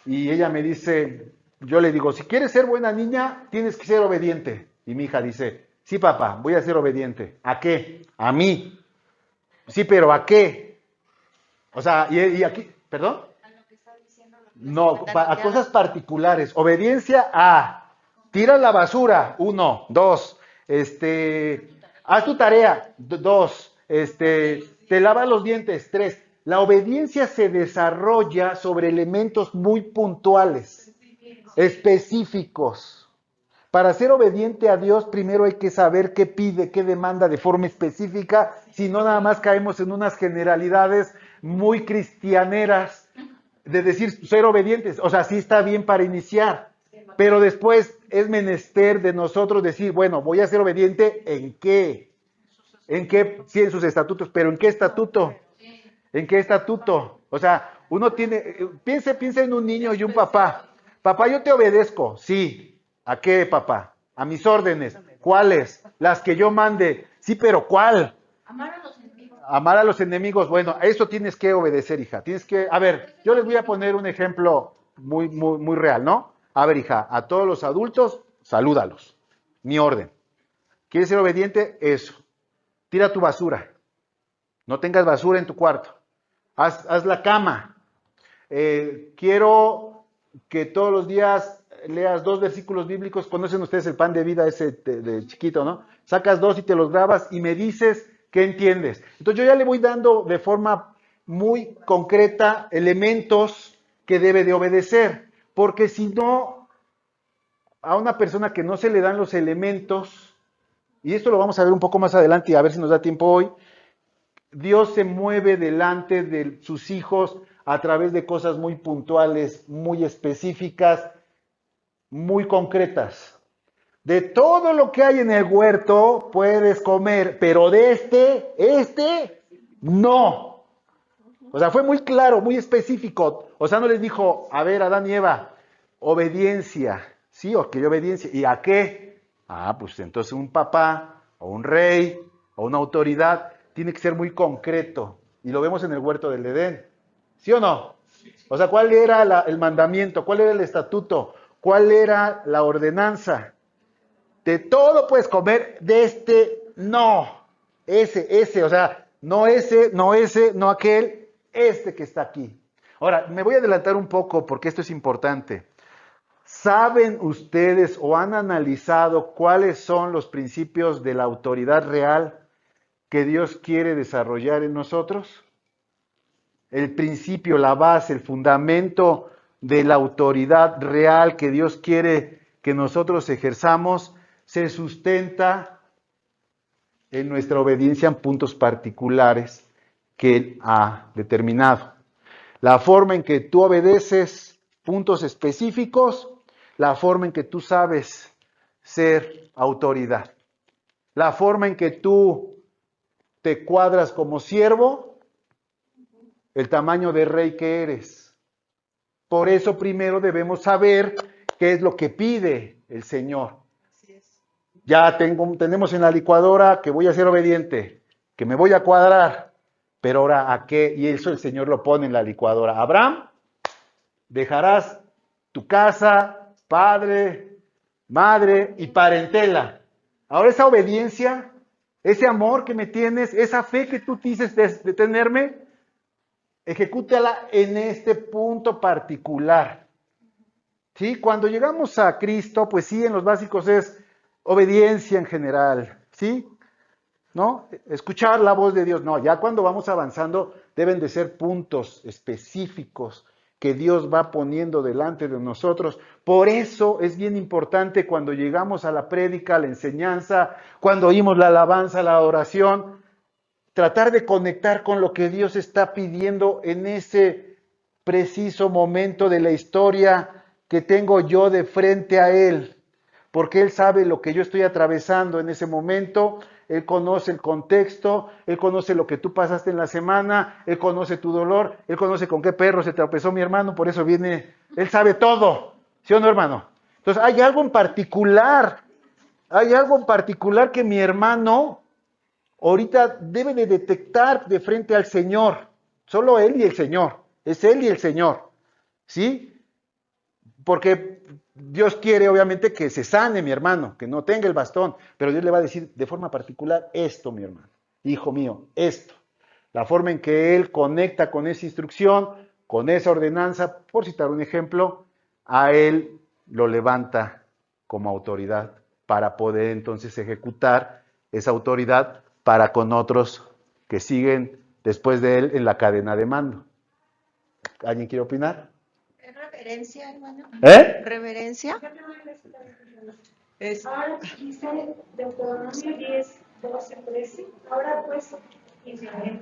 y ella me dice, yo le digo, si quieres ser buena niña, tienes que ser obediente. Y mi hija dice, sí papá, voy a ser obediente. ¿A qué? A mí. Sí, pero ¿a qué? O sea, y aquí, ¿perdón? A lo que está diciendo. No, a cosas particulares. Obediencia a, tira la basura, 1, 2, haz tu tarea, 2, te lavas los dientes, 3. La obediencia se desarrolla sobre elementos muy puntuales, específicos. Para ser obediente a Dios, primero hay que saber qué pide, qué demanda de forma específica, si no nada más caemos en unas generalidades muy cristianeras de decir ser obedientes. O sea, sí está bien para iniciar, pero después es menester de nosotros decir, bueno, voy a ser obediente ¿en qué? ¿En qué? Sí, en sus estatutos, pero ¿en qué estatuto? ¿En qué estatuto? O sea, uno tiene, piensa en un niño y un papá. Papá, yo te obedezco, sí. ¿A qué, papá? A mis órdenes. ¿Cuáles? Las que yo mande. Sí, pero ¿cuál? Amar a los enemigos. Amar a los enemigos. Bueno, a eso tienes que obedecer, hija. Tienes que, a ver, yo les voy a poner un ejemplo muy real, ¿no? A ver, hija, a todos los adultos, salúdalos. Mi orden. ¿Quieres ser obediente? Eso. Tira tu basura. No tengas basura en tu cuarto. Haz la cama. Quiero que todos los días leas 2 versículos bíblicos. Conocen ustedes el pan de vida ese de chiquito, ¿no? Sacas 2 y te los grabas y me dices qué entiendes. Entonces yo ya le voy dando de forma muy concreta elementos que debe de obedecer, porque si no, a una persona que no se le dan los elementos, y esto lo vamos a ver un poco más adelante y a ver si nos da tiempo hoy, Dios se mueve delante de sus hijos a través de cosas muy puntuales, muy específicas, muy concretas. De todo lo que hay en el huerto puedes comer, pero de este, no. O sea, fue muy claro, muy específico. O sea, no les dijo, a ver, Adán y Eva, obediencia. Sí, ok, obediencia. ¿Y a qué? Ah, pues entonces un papá, o un rey, o una autoridad, tiene que ser muy concreto. Y lo vemos en el huerto del Edén. ¿Sí o no? O sea, ¿cuál era el mandamiento? ¿Cuál era el estatuto? ¿Cuál era la ordenanza? De todo puedes comer, de este no. Ese, o sea, no ese, no aquel, este que está aquí. Ahora, me voy a adelantar un poco porque esto es importante. ¿Saben ustedes o han analizado cuáles son los principios de la autoridad real que Dios quiere desarrollar en nosotros? El principio, la base, el fundamento de la autoridad real que Dios quiere que nosotros ejerzamos se sustenta en nuestra obediencia en puntos particulares que Él ha determinado. La forma en que tú obedeces puntos específicos, la forma en que tú sabes ser autoridad, la forma en que tú te cuadras como siervo, el tamaño de rey que eres. Por eso primero debemos saber qué es lo que pide el Señor. Ya tenemos en la licuadora que voy a ser obediente, que me voy a cuadrar, pero ahora ¿a qué? Y eso el Señor lo pone en la licuadora. Abraham, dejarás tu casa, padre, madre y parentela. Ahora esa obediencia, ese amor que me tienes, esa fe que tú dices de tenerme, ejecútala en este punto particular. ¿Sí? Cuando llegamos a Cristo, pues sí, en los básicos es obediencia en general, ¿sí? ¿No? Escuchar la voz de Dios. No, ya cuando vamos avanzando deben de ser puntos específicos que Dios va poniendo delante de nosotros. Por eso es bien importante cuando llegamos a la prédica, a la enseñanza, cuando oímos la alabanza, la oración, tratar de conectar con lo que Dios está pidiendo en ese preciso momento de la historia que tengo yo de frente a Él, porque Él sabe lo que yo estoy atravesando en ese momento. Él conoce el contexto, Él conoce lo que tú pasaste en la semana, Él conoce tu dolor, Él conoce con qué perro se tropezó mi hermano, por eso viene, Él sabe todo, ¿sí o no, hermano? Entonces hay algo en particular que mi hermano ahorita debe de detectar de frente al Señor, solo Él y el Señor, es Él y el Señor, ¿sí? Porque Dios quiere obviamente que se sane mi hermano, que no tenga el bastón, pero Dios le va a decir de forma particular esto, mi hermano, hijo mío, esto. La forma en que Él conecta con esa instrucción, con esa ordenanza, por citar un ejemplo, a Él lo levanta como autoridad para poder entonces ejecutar esa autoridad para con otros que siguen después de Él en la cadena de mando. ¿Alguien quiere opinar? Reverencia, hermano. ¿Eh? Reverencia. Ahora dice Deuteronomio 10, 12, 13. Ahora pues, Israel,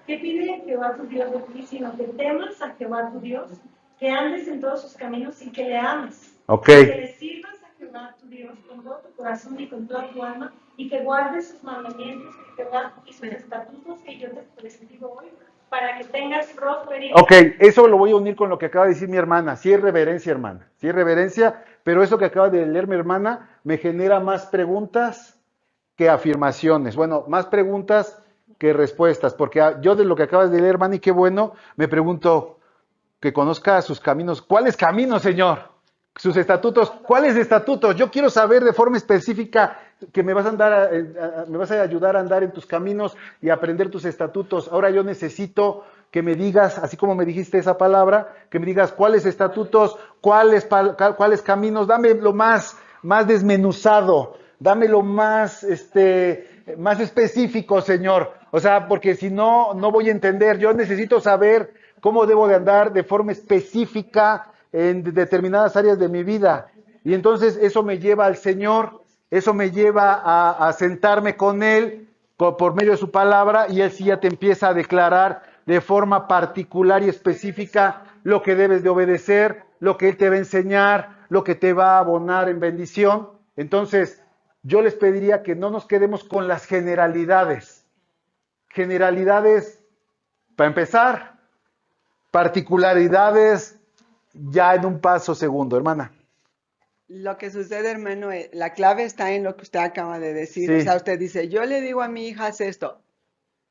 que pide Jehová tu Dios de ti, sino que temas a Jehová tu Dios, que andes en todos sus caminos y que le ames. Ok. Que le sirvas a Jehová tu Dios con todo tu corazón y con toda tu alma, y que guardes sus mandamientos de Jehová y sus estatutos que yo te prescribo hoy, para que tengas prosperidad. Ok, eso lo voy a unir con lo que acaba de decir mi hermana. Sí es reverencia, hermana. Sí es reverencia, pero eso que acaba de leer mi hermana me genera más preguntas que afirmaciones. Bueno, más preguntas que respuestas, porque yo de lo que acabas de leer, hermana, y qué bueno, me pregunto que conozca sus caminos. ¿Cuáles caminos, Señor? Sus estatutos. ¿Cuáles estatutos? Yo quiero saber de forma específica que me vas a ayudar a andar en tus caminos y a aprender tus estatutos. Ahora yo necesito que me digas, así como me dijiste esa palabra, que me digas cuáles estatutos, cuáles caminos. Dame lo más desmenuzado, dame lo más específico, Señor. O sea, porque si no, no voy a entender. Yo necesito saber cómo debo de andar de forma específica en determinadas áreas de mi vida. Y entonces eso me lleva al Señor, eso me lleva a sentarme con Él por medio de su palabra, y Él sí ya te empieza a declarar de forma particular y específica lo que debes de obedecer, lo que Él te va a enseñar, lo que te va a abonar en bendición. Entonces, yo les pediría que no nos quedemos con las generalidades. Generalidades, para empezar, particularidades ya en un paso segundo, hermana. Lo que sucede, hermano, la clave está en lo que usted acaba de decir. Sí. O sea, usted dice, yo le digo a mi hija, haz esto.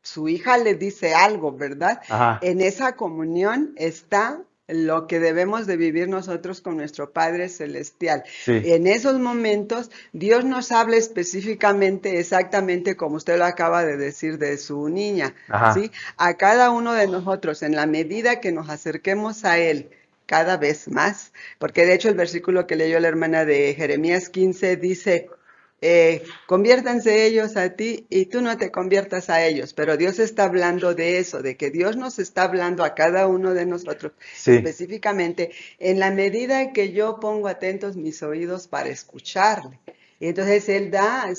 Su hija le dice algo, ¿verdad? Ajá. En esa comunión está lo que debemos de vivir nosotros con nuestro Padre Celestial. Sí. En esos momentos, Dios nos habla específicamente, exactamente como usted lo acaba de decir de su niña, Ajá. ¿sí? A cada uno de nosotros, en la medida que nos acerquemos a Él, cada vez más, porque de hecho el versículo que leyó la hermana de Jeremías 15 dice, conviértanse ellos a ti y tú no te conviertas a ellos, pero Dios está hablando de eso, de que Dios nos está hablando a cada uno de nosotros, sí, específicamente en la medida que yo pongo atentos mis oídos para escucharle. Y entonces Él da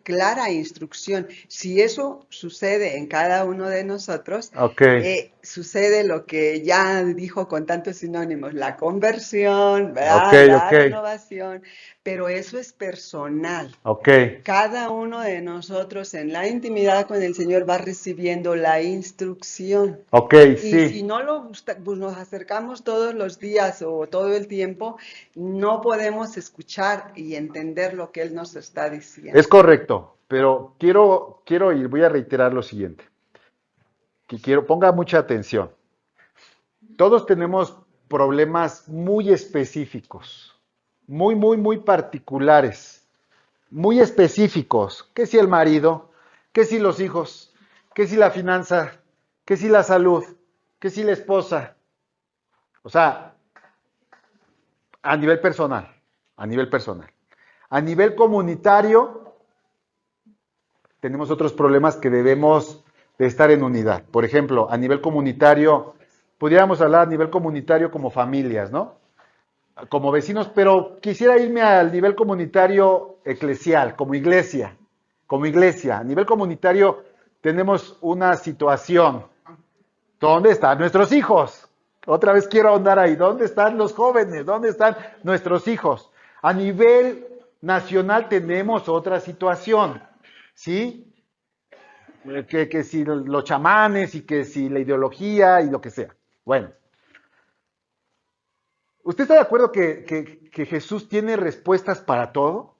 clara instrucción. Si eso sucede en cada uno de nosotros, okay, sucede lo que ya dijo con tantos sinónimos, la conversión, ¿verdad? Okay, La okay, renovación, pero eso es personal. Okay. Cada uno de nosotros en la intimidad con el Señor va recibiendo la instrucción. Okay, y sí. si no pues nos acercamos todos los días o todo el tiempo, no podemos escuchar y entender lo que Él nos está diciendo. Es correcto, pero quiero y voy a reiterar lo siguiente. Ponga mucha atención. Todos tenemos problemas muy específicos, muy particulares, muy específicos. ¿Qué si el marido? ¿Qué si los hijos? ¿Qué si la finanza? ¿Qué si la salud? ¿Qué si la esposa? O sea, a nivel personal. A nivel comunitario, tenemos otros problemas que debemos de estar en unidad. Por ejemplo, a nivel comunitario, pudiéramos hablar a nivel comunitario como familias, ¿no? Como vecinos, pero quisiera irme al nivel comunitario eclesial, como iglesia. Como iglesia, a nivel comunitario tenemos una situación. ¿Dónde están nuestros hijos? Otra vez quiero ahondar ahí. ¿Dónde están los jóvenes? ¿Dónde están nuestros hijos? A nivel nacional tenemos otra situación, ¿sí? Que si los chamanes y que si la ideología y lo que sea. Bueno. ¿Usted está de acuerdo que Jesús tiene respuestas para todo?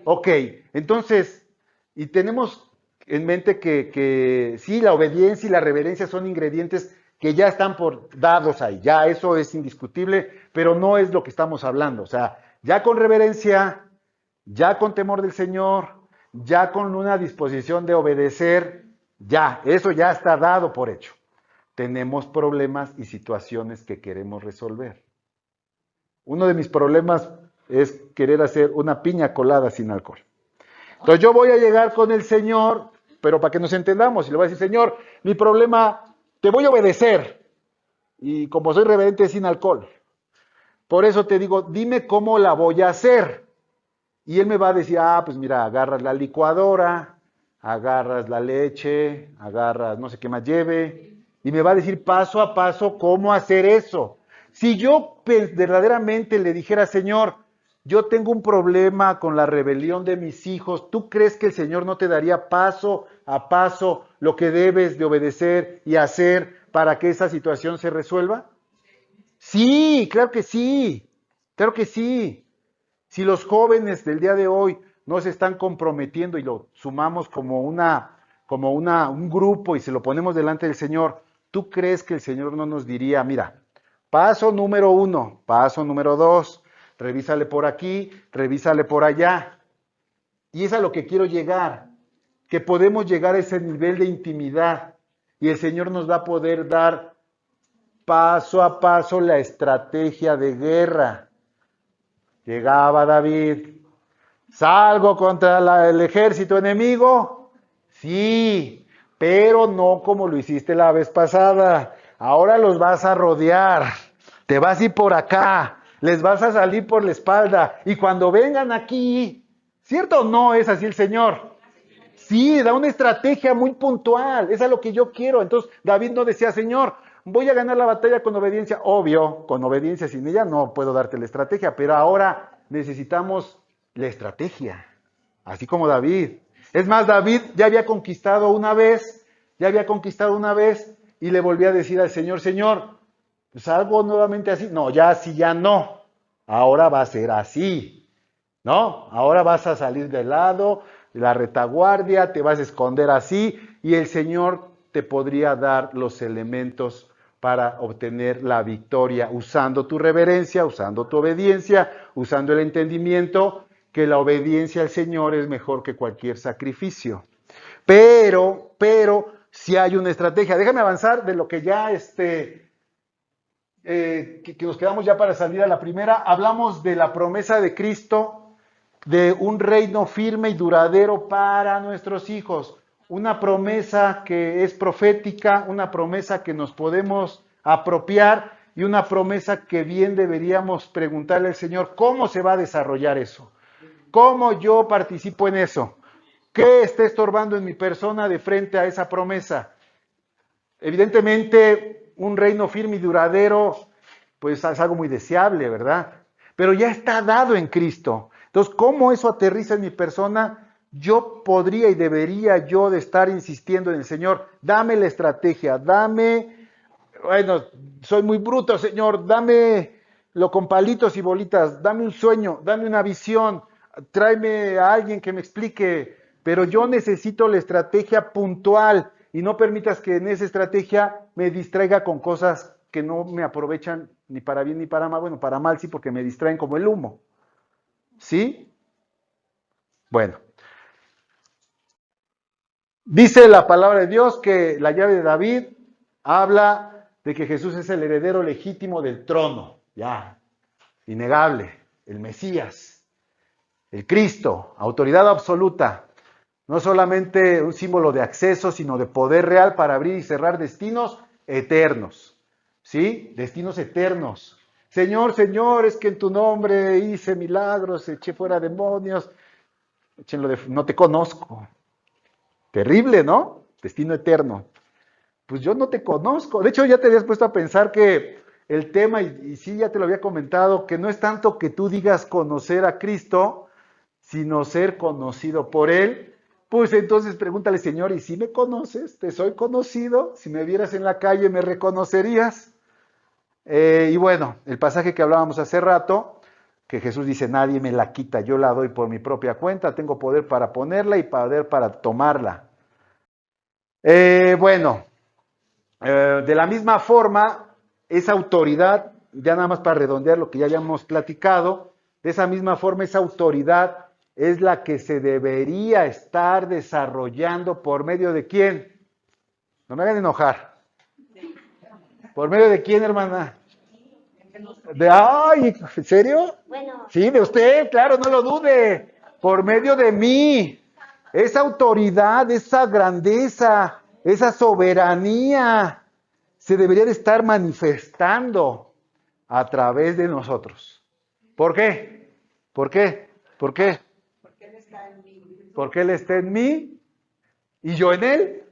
Ok, entonces, y tenemos en mente que sí, la obediencia y la reverencia son ingredientes que ya están dados ahí, ya eso es indiscutible, pero no es lo que estamos hablando. O sea, ya con reverencia, ya con temor del Señor, ya con una disposición de obedecer, ya, eso ya está dado por hecho. Tenemos problemas y situaciones que queremos resolver. Uno de mis problemas es querer hacer una piña colada sin alcohol. Entonces yo voy a llegar con el Señor, pero para que nos entendamos, y le voy a decir, Señor, mi problema, te voy a obedecer. Y como soy reverente, sin alcohol. Por eso te digo, dime cómo la voy a hacer. Y Él me va a decir, pues mira, agarras la licuadora, agarras la leche, agarras no sé qué más lleve, y me va a decir paso a paso cómo hacer eso. Si yo verdaderamente le dijera, Señor, yo tengo un problema con la rebelión de mis hijos, ¿tú crees que el Señor no te daría paso a paso lo que debes de obedecer y hacer para que esa situación se resuelva? Sí, claro que sí, claro que sí. Si los jóvenes del día de hoy no se están comprometiendo y lo sumamos como un grupo y se lo ponemos delante del Señor, ¿tú crees que el Señor no nos diría, mira, paso número 1, paso número 2, revísale por aquí, revísale por allá? Y es a lo que quiero llegar, que podemos llegar a ese nivel de intimidad y el Señor nos va a poder dar paso a paso la estrategia de guerra. Llegaba David, ¿salgo contra el ejército enemigo? Sí, pero no como lo hiciste la vez pasada. Ahora los vas a rodear, te vas a ir por acá, les vas a salir por la espalda y cuando vengan aquí, ¿cierto o no es así el Señor? Sí, da una estrategia muy puntual, es a lo que yo quiero. Entonces David no decía, Señor, voy a ganar la batalla con obediencia. Obvio, con obediencia sin ella no puedo darte la estrategia, pero ahora necesitamos la estrategia, así como David. Es más, David ya había conquistado una vez y le volvía a decir al Señor, Señor, ¿salgo nuevamente así? No, ya así ya no, ahora va a ser así, ¿no? Ahora vas a salir del lado, de la retaguardia, te vas a esconder así y el Señor te podría dar los elementos para obtener la victoria, usando tu reverencia, usando tu obediencia, usando el entendimiento que la obediencia al Señor es mejor que cualquier sacrificio. Pero, si hay una estrategia. Déjame avanzar de lo que ya, que nos quedamos ya para salir a la primera. Hablamos de la promesa de Cristo, de un reino firme y duradero para nuestros hijos. Una promesa que es profética, una promesa que nos podemos apropiar y una promesa que bien deberíamos preguntarle al Señor, ¿cómo se va a desarrollar eso? ¿Cómo yo participo en eso? ¿Qué está estorbando en mi persona de frente a esa promesa? Evidentemente, un reino firme y duradero, pues es algo muy deseable, ¿verdad? Pero ya está dado en Cristo. Entonces, ¿cómo eso aterriza en mi persona? Yo podría y debería yo de estar insistiendo en el Señor, dame la estrategia, soy muy bruto, Señor, dámelo con palitos y bolitas, dame un sueño, dame una visión, tráeme a alguien que me explique, pero yo necesito la estrategia puntual y no permitas que en esa estrategia me distraiga con cosas que no me aprovechan ni para bien ni para mal, bueno, para mal sí, porque me distraen como el humo, ¿sí? Bueno. Dice la palabra de Dios que la llave de David habla de que Jesús es el heredero legítimo del trono, ya, innegable, el Mesías, el Cristo, autoridad absoluta, no solamente un símbolo de acceso, sino de poder real para abrir y cerrar destinos eternos, ¿sí? Destinos eternos. Señor, Señor, es que en tu nombre hice milagros, eché fuera demonios. No te conozco. Terrible, ¿no? Destino eterno. Pues yo no te conozco. De hecho, ya te habías puesto a pensar que el tema, y sí, ya te lo había comentado, que no es tanto que tú digas conocer a Cristo, sino ser conocido por Él. Pues entonces pregúntale, Señor, ¿y si me conoces? ¿Te soy conocido? Si me vieras en la calle, ¿me reconocerías? Y bueno, el pasaje que hablábamos hace rato, que Jesús dice, nadie me la quita, yo la doy por mi propia cuenta, tengo poder para ponerla y poder para tomarla. Bueno, de la misma forma, esa autoridad, ya nada más para redondear lo que ya habíamos platicado, de esa misma forma, esa autoridad es la que se debería estar desarrollando por medio de quién. No me hagan enojar. ¿Por medio de quién, hermana? Ay, ¿en serio? Sí, de usted, claro, no lo dude. Por medio de mí. Esa autoridad, esa grandeza, esa soberanía se debería de estar manifestando a través de nosotros. ¿Por qué? ¿Por qué? ¿Por qué? Porque Él está en mí. Porque Él está en mí y yo en Él.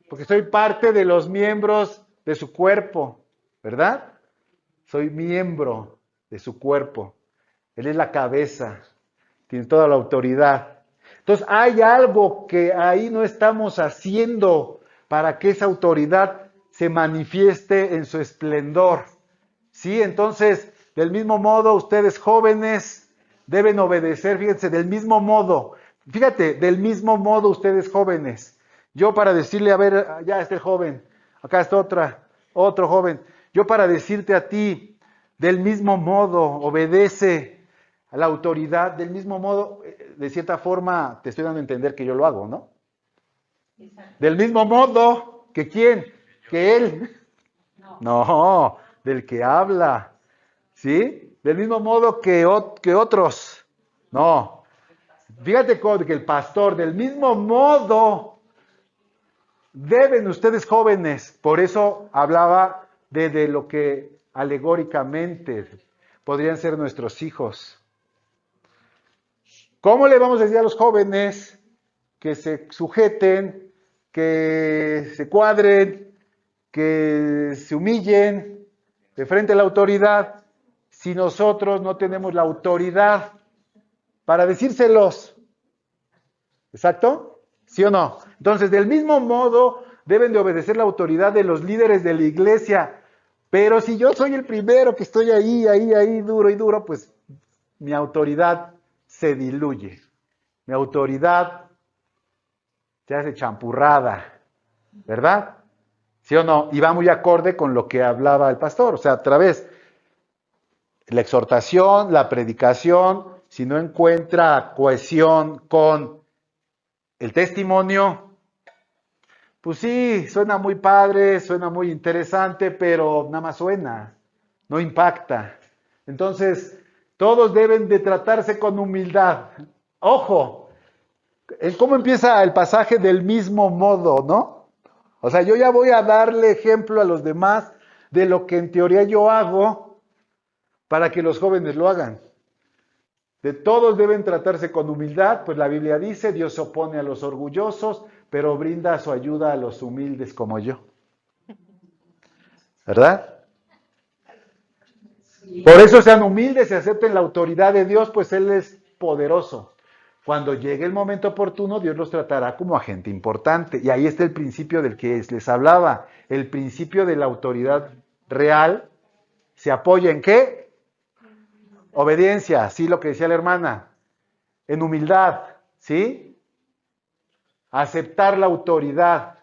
Porque soy parte de los miembros de su cuerpo, ¿verdad? Soy miembro de su cuerpo. Él es la cabeza, tiene toda la autoridad. Entonces hay algo que ahí no estamos haciendo para que esa autoridad se manifieste en su esplendor. ¿Sí? Entonces, del mismo modo, ustedes jóvenes deben obedecer, fíjense, del mismo modo. Fíjate, del mismo modo ustedes jóvenes. Yo para decirle, a ver, ya está el joven, acá está otro joven. Yo para decirte a ti, del mismo modo, obedece a la autoridad, del mismo modo, de cierta forma, te estoy dando a entender que yo lo hago, ¿no? Del mismo modo, ¿que quién? Que él. No, del que habla, ¿sí? Del mismo modo que otros. No. Fíjate que el pastor, del mismo modo, deben ustedes jóvenes, por eso hablaba de lo que alegóricamente podrían ser nuestros hijos. ¿Cómo le vamos a decir a los jóvenes que se sujeten, que se cuadren, que se humillen de frente a la autoridad, si nosotros no tenemos la autoridad para decírselos? ¿Exacto? ¿Sí o no? Entonces, del mismo modo, deben de obedecer la autoridad de los líderes de la iglesia. Pero si yo soy el primero que estoy ahí, duro, pues mi autoridad se diluye. Mi autoridad se hace champurrada, ¿verdad? ¿Sí o no? Y va muy acorde con lo que hablaba el pastor. O sea, otra vez, la exhortación, la predicación, si no encuentra cohesión con el testimonio, pues sí, suena muy padre, suena muy interesante, pero nada más suena, no impacta. Entonces, todos deben de tratarse con humildad. Ojo, ¿cómo empieza el pasaje? Del mismo modo, ¿no? O sea, yo ya voy a darle ejemplo a los demás de lo que en teoría yo hago para que los jóvenes lo hagan. De todos deben tratarse con humildad, pues la Biblia dice, Dios se opone a los orgullosos, pero brinda su ayuda a los humildes como yo. ¿Verdad? Por eso sean humildes y acepten la autoridad de Dios, pues Él es poderoso. Cuando llegue el momento oportuno, Dios los tratará como a gente importante. Y ahí está el principio del que les hablaba. El principio de la autoridad real se apoya ¿en qué? Obediencia, sí, lo que decía la hermana. En humildad, ¿sí? Aceptar la autoridad.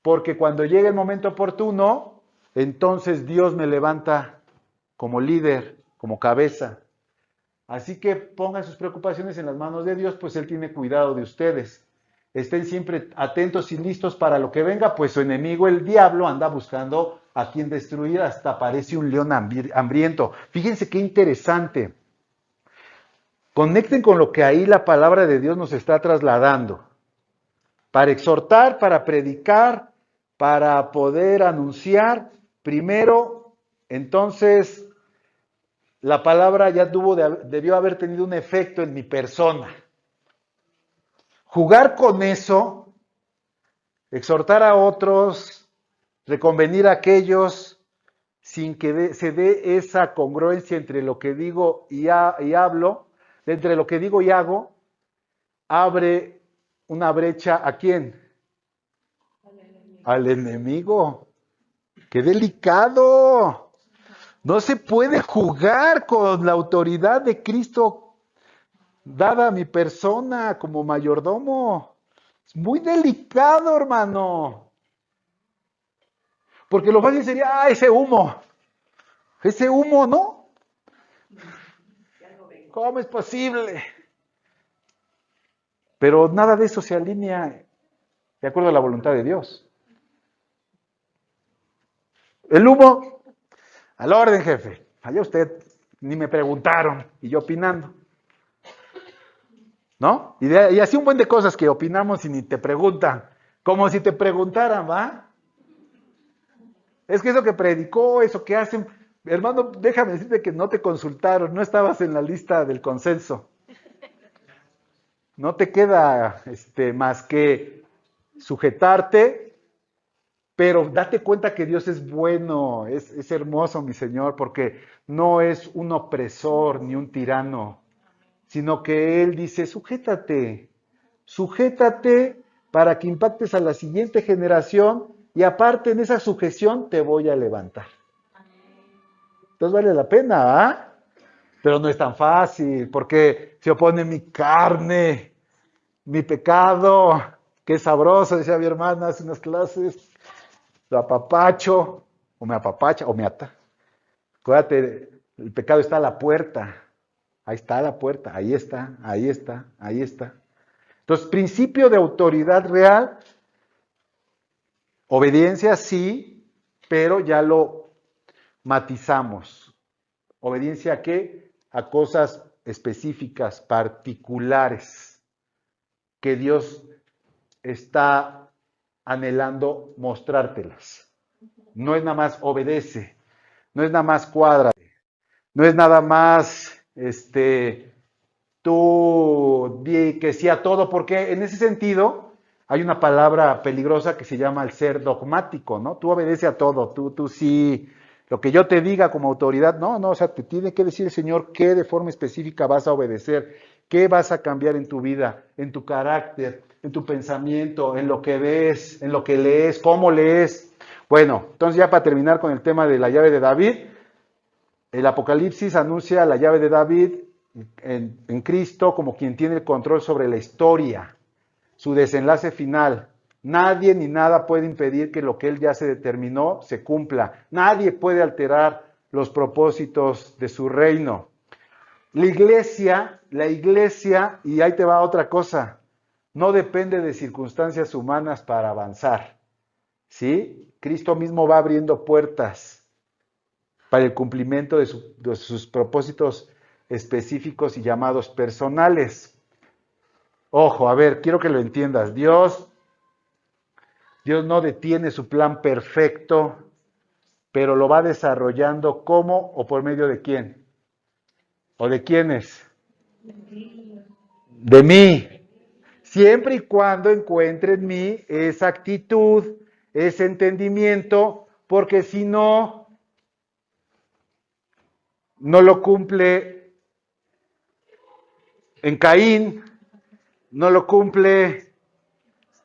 Porque cuando llegue el momento oportuno, entonces Dios me levanta como líder, como cabeza. Así que pongan sus preocupaciones en las manos de Dios, pues Él tiene cuidado de ustedes. Estén siempre atentos y listos para lo que venga, pues su enemigo, el diablo, anda buscando a quien destruir, hasta parece un león hambriento. Fíjense qué interesante. Conecten con lo que ahí la palabra de Dios nos está trasladando. Para exhortar, para predicar, para poder anunciar, Primero, entonces, la palabra ya debió haber tenido un efecto en mi persona. Jugar con eso, exhortar a otros, reconvenir a aquellos, sin que se dé esa congruencia entre lo que digo y hablo, entre lo que digo y hago, abre una brecha ¿a quién? Al enemigo. ¡Qué delicado! No se puede jugar con la autoridad de Cristo dada a mi persona como mayordomo. Es muy delicado, hermano. Porque lo fácil sería, ese humo, ¿no? ¿Cómo es posible? Pero nada de eso se alinea de acuerdo a la voluntad de Dios. El humo, al orden, jefe. Allá usted, ni me preguntaron, y yo opinando. ¿No? Y así un buen de cosas que opinamos y ni te preguntan. Como si te preguntaran, ¿va? Es que eso que predicó, eso que hacen, hermano, déjame decirte que no te consultaron, no estabas en la lista del consenso. No te queda más que sujetarte, pero date cuenta que Dios es bueno, es hermoso, mi Señor, porque no es un opresor ni un tirano, sino que Él dice, sujétate para que impactes a la siguiente generación y aparte en esa sujeción te voy a levantar. Entonces vale la pena, ¿ah? Pero no es tan fácil, porque se opone mi carne, mi pecado, que es sabroso, decía mi hermana hace unas clases, lo apapacho, o me apapacha, o me ata. Acuérdate, el pecado está a la puerta, ahí está la puerta, ahí está. Entonces, principio de autoridad real, obediencia sí, pero ya lo matizamos. ¿Obediencia a qué? A cosas específicas, particulares, que Dios está anhelando mostrártelas. No es nada más obedece, no es nada más cuádrate, no es nada más tú di que sí a todo, porque en ese sentido hay una palabra peligrosa que se llama el ser dogmático, ¿no? Tú obedece a todo, tú sí, lo que yo te diga como autoridad, no, o sea, te tiene que decir el Señor qué de forma específica vas a obedecer, qué vas a cambiar en tu vida, en tu carácter, en tu pensamiento, en lo que ves, en lo que lees, cómo lees. Bueno, entonces ya para terminar con el tema de la llave de David, el Apocalipsis anuncia la llave de David en Cristo como quien tiene el control sobre la historia, su desenlace final. Nadie ni nada puede impedir que lo que Él ya se determinó se cumpla. Nadie puede alterar los propósitos de su reino. La iglesia, y ahí te va otra cosa, no depende de circunstancias humanas para avanzar. ¿Sí? Cristo mismo va abriendo puertas para el cumplimiento de sus propósitos específicos y llamados personales. Ojo, a ver, quiero que lo entiendas. Dios no detiene su plan perfecto, pero lo va desarrollando ¿cómo o por medio de quién? ¿O de quiénes? De mí. Siempre y cuando encuentre en mí esa actitud, ese entendimiento, porque si no, no lo cumple en Caín, no lo cumple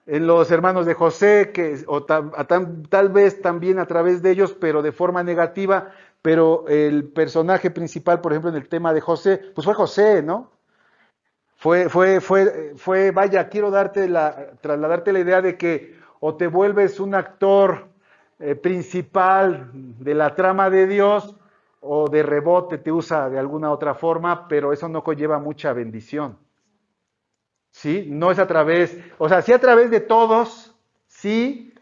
en los hermanos de José, tal vez también a través de ellos, pero de forma negativa, pero el personaje principal, por ejemplo, en el tema de José, pues fue José, ¿no? Vaya, quiero trasladarte la idea de que o te vuelves un actor principal de la trama de Dios, o de rebote te usa de alguna otra forma, pero eso no conlleva mucha bendición. ¿Sí? No es a través, o sea, sí a través de todos, sí,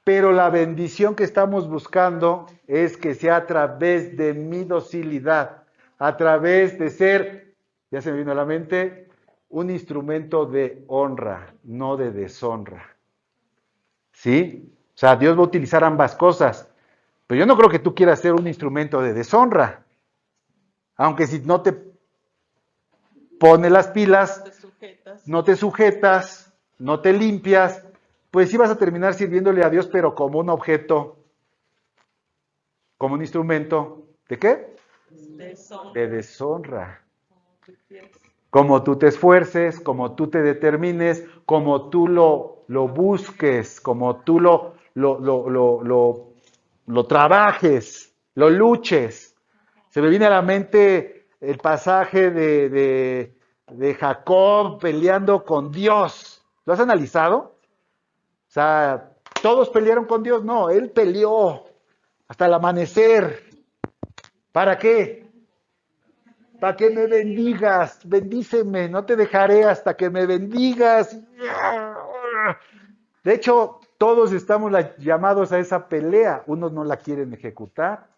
pero la bendición que estamos buscando es que sea a través de mi docilidad, a través de ser, ya se me vino a la mente, un instrumento de honra, no de deshonra. ¿Sí? O sea, Dios va a utilizar ambas cosas, Pero yo no creo que tú quieras ser un instrumento de deshonra. Aunque si no te pones las pilas, no te sujetas, no te limpias, pues sí vas a terminar sirviéndole a Dios, pero como un objeto, como un instrumento, ¿de qué? De deshonra. Como tú te esfuerces, como tú te determines, como tú lo busques, como tú lo trabajes, lo luches. Se me viene a la mente el pasaje de Jacob peleando con Dios. ¿Lo has analizado? O sea, ¿todos pelearon con Dios? No, él peleó hasta el amanecer. ¿Para qué? Para que me bendigas, bendíceme, no te dejaré hasta que me bendigas. De hecho, todos estamos llamados a esa pelea. Unos no la quieren ejecutar.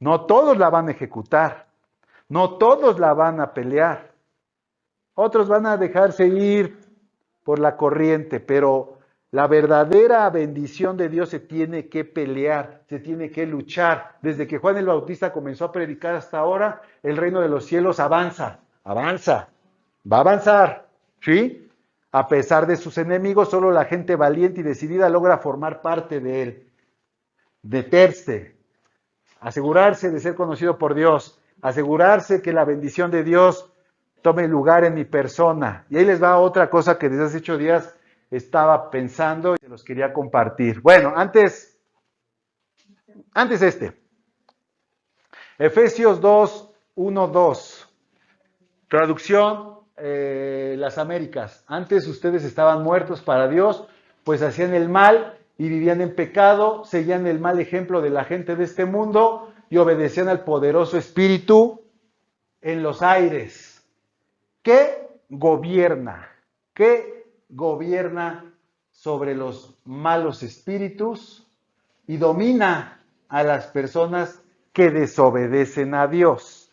No todos la van a ejecutar. No todos la van a pelear. Otros van a dejarse ir por la corriente, pero la verdadera bendición de Dios se tiene que pelear, se tiene que luchar. Desde que Juan el Bautista comenzó a predicar hasta ahora, el reino de los cielos avanza, va a avanzar, ¿sí? A pesar de sus enemigos, solo la gente valiente y decidida logra formar parte de él. Deterse, asegurarse de ser conocido por Dios, asegurarse que la bendición de Dios tome lugar en mi persona. Y ahí les va otra cosa que desde hace 8 días estaba pensando y se los quería compartir. Bueno, antes Efesios 2, 1, 2. Traducción, las Américas. Antes ustedes estaban muertos para Dios, pues hacían el mal y vivían en pecado, seguían el mal ejemplo de la gente de este mundo y obedecían al poderoso espíritu en los aires. ¿Qué gobierna sobre los malos espíritus y domina a las personas que desobedecen a Dios?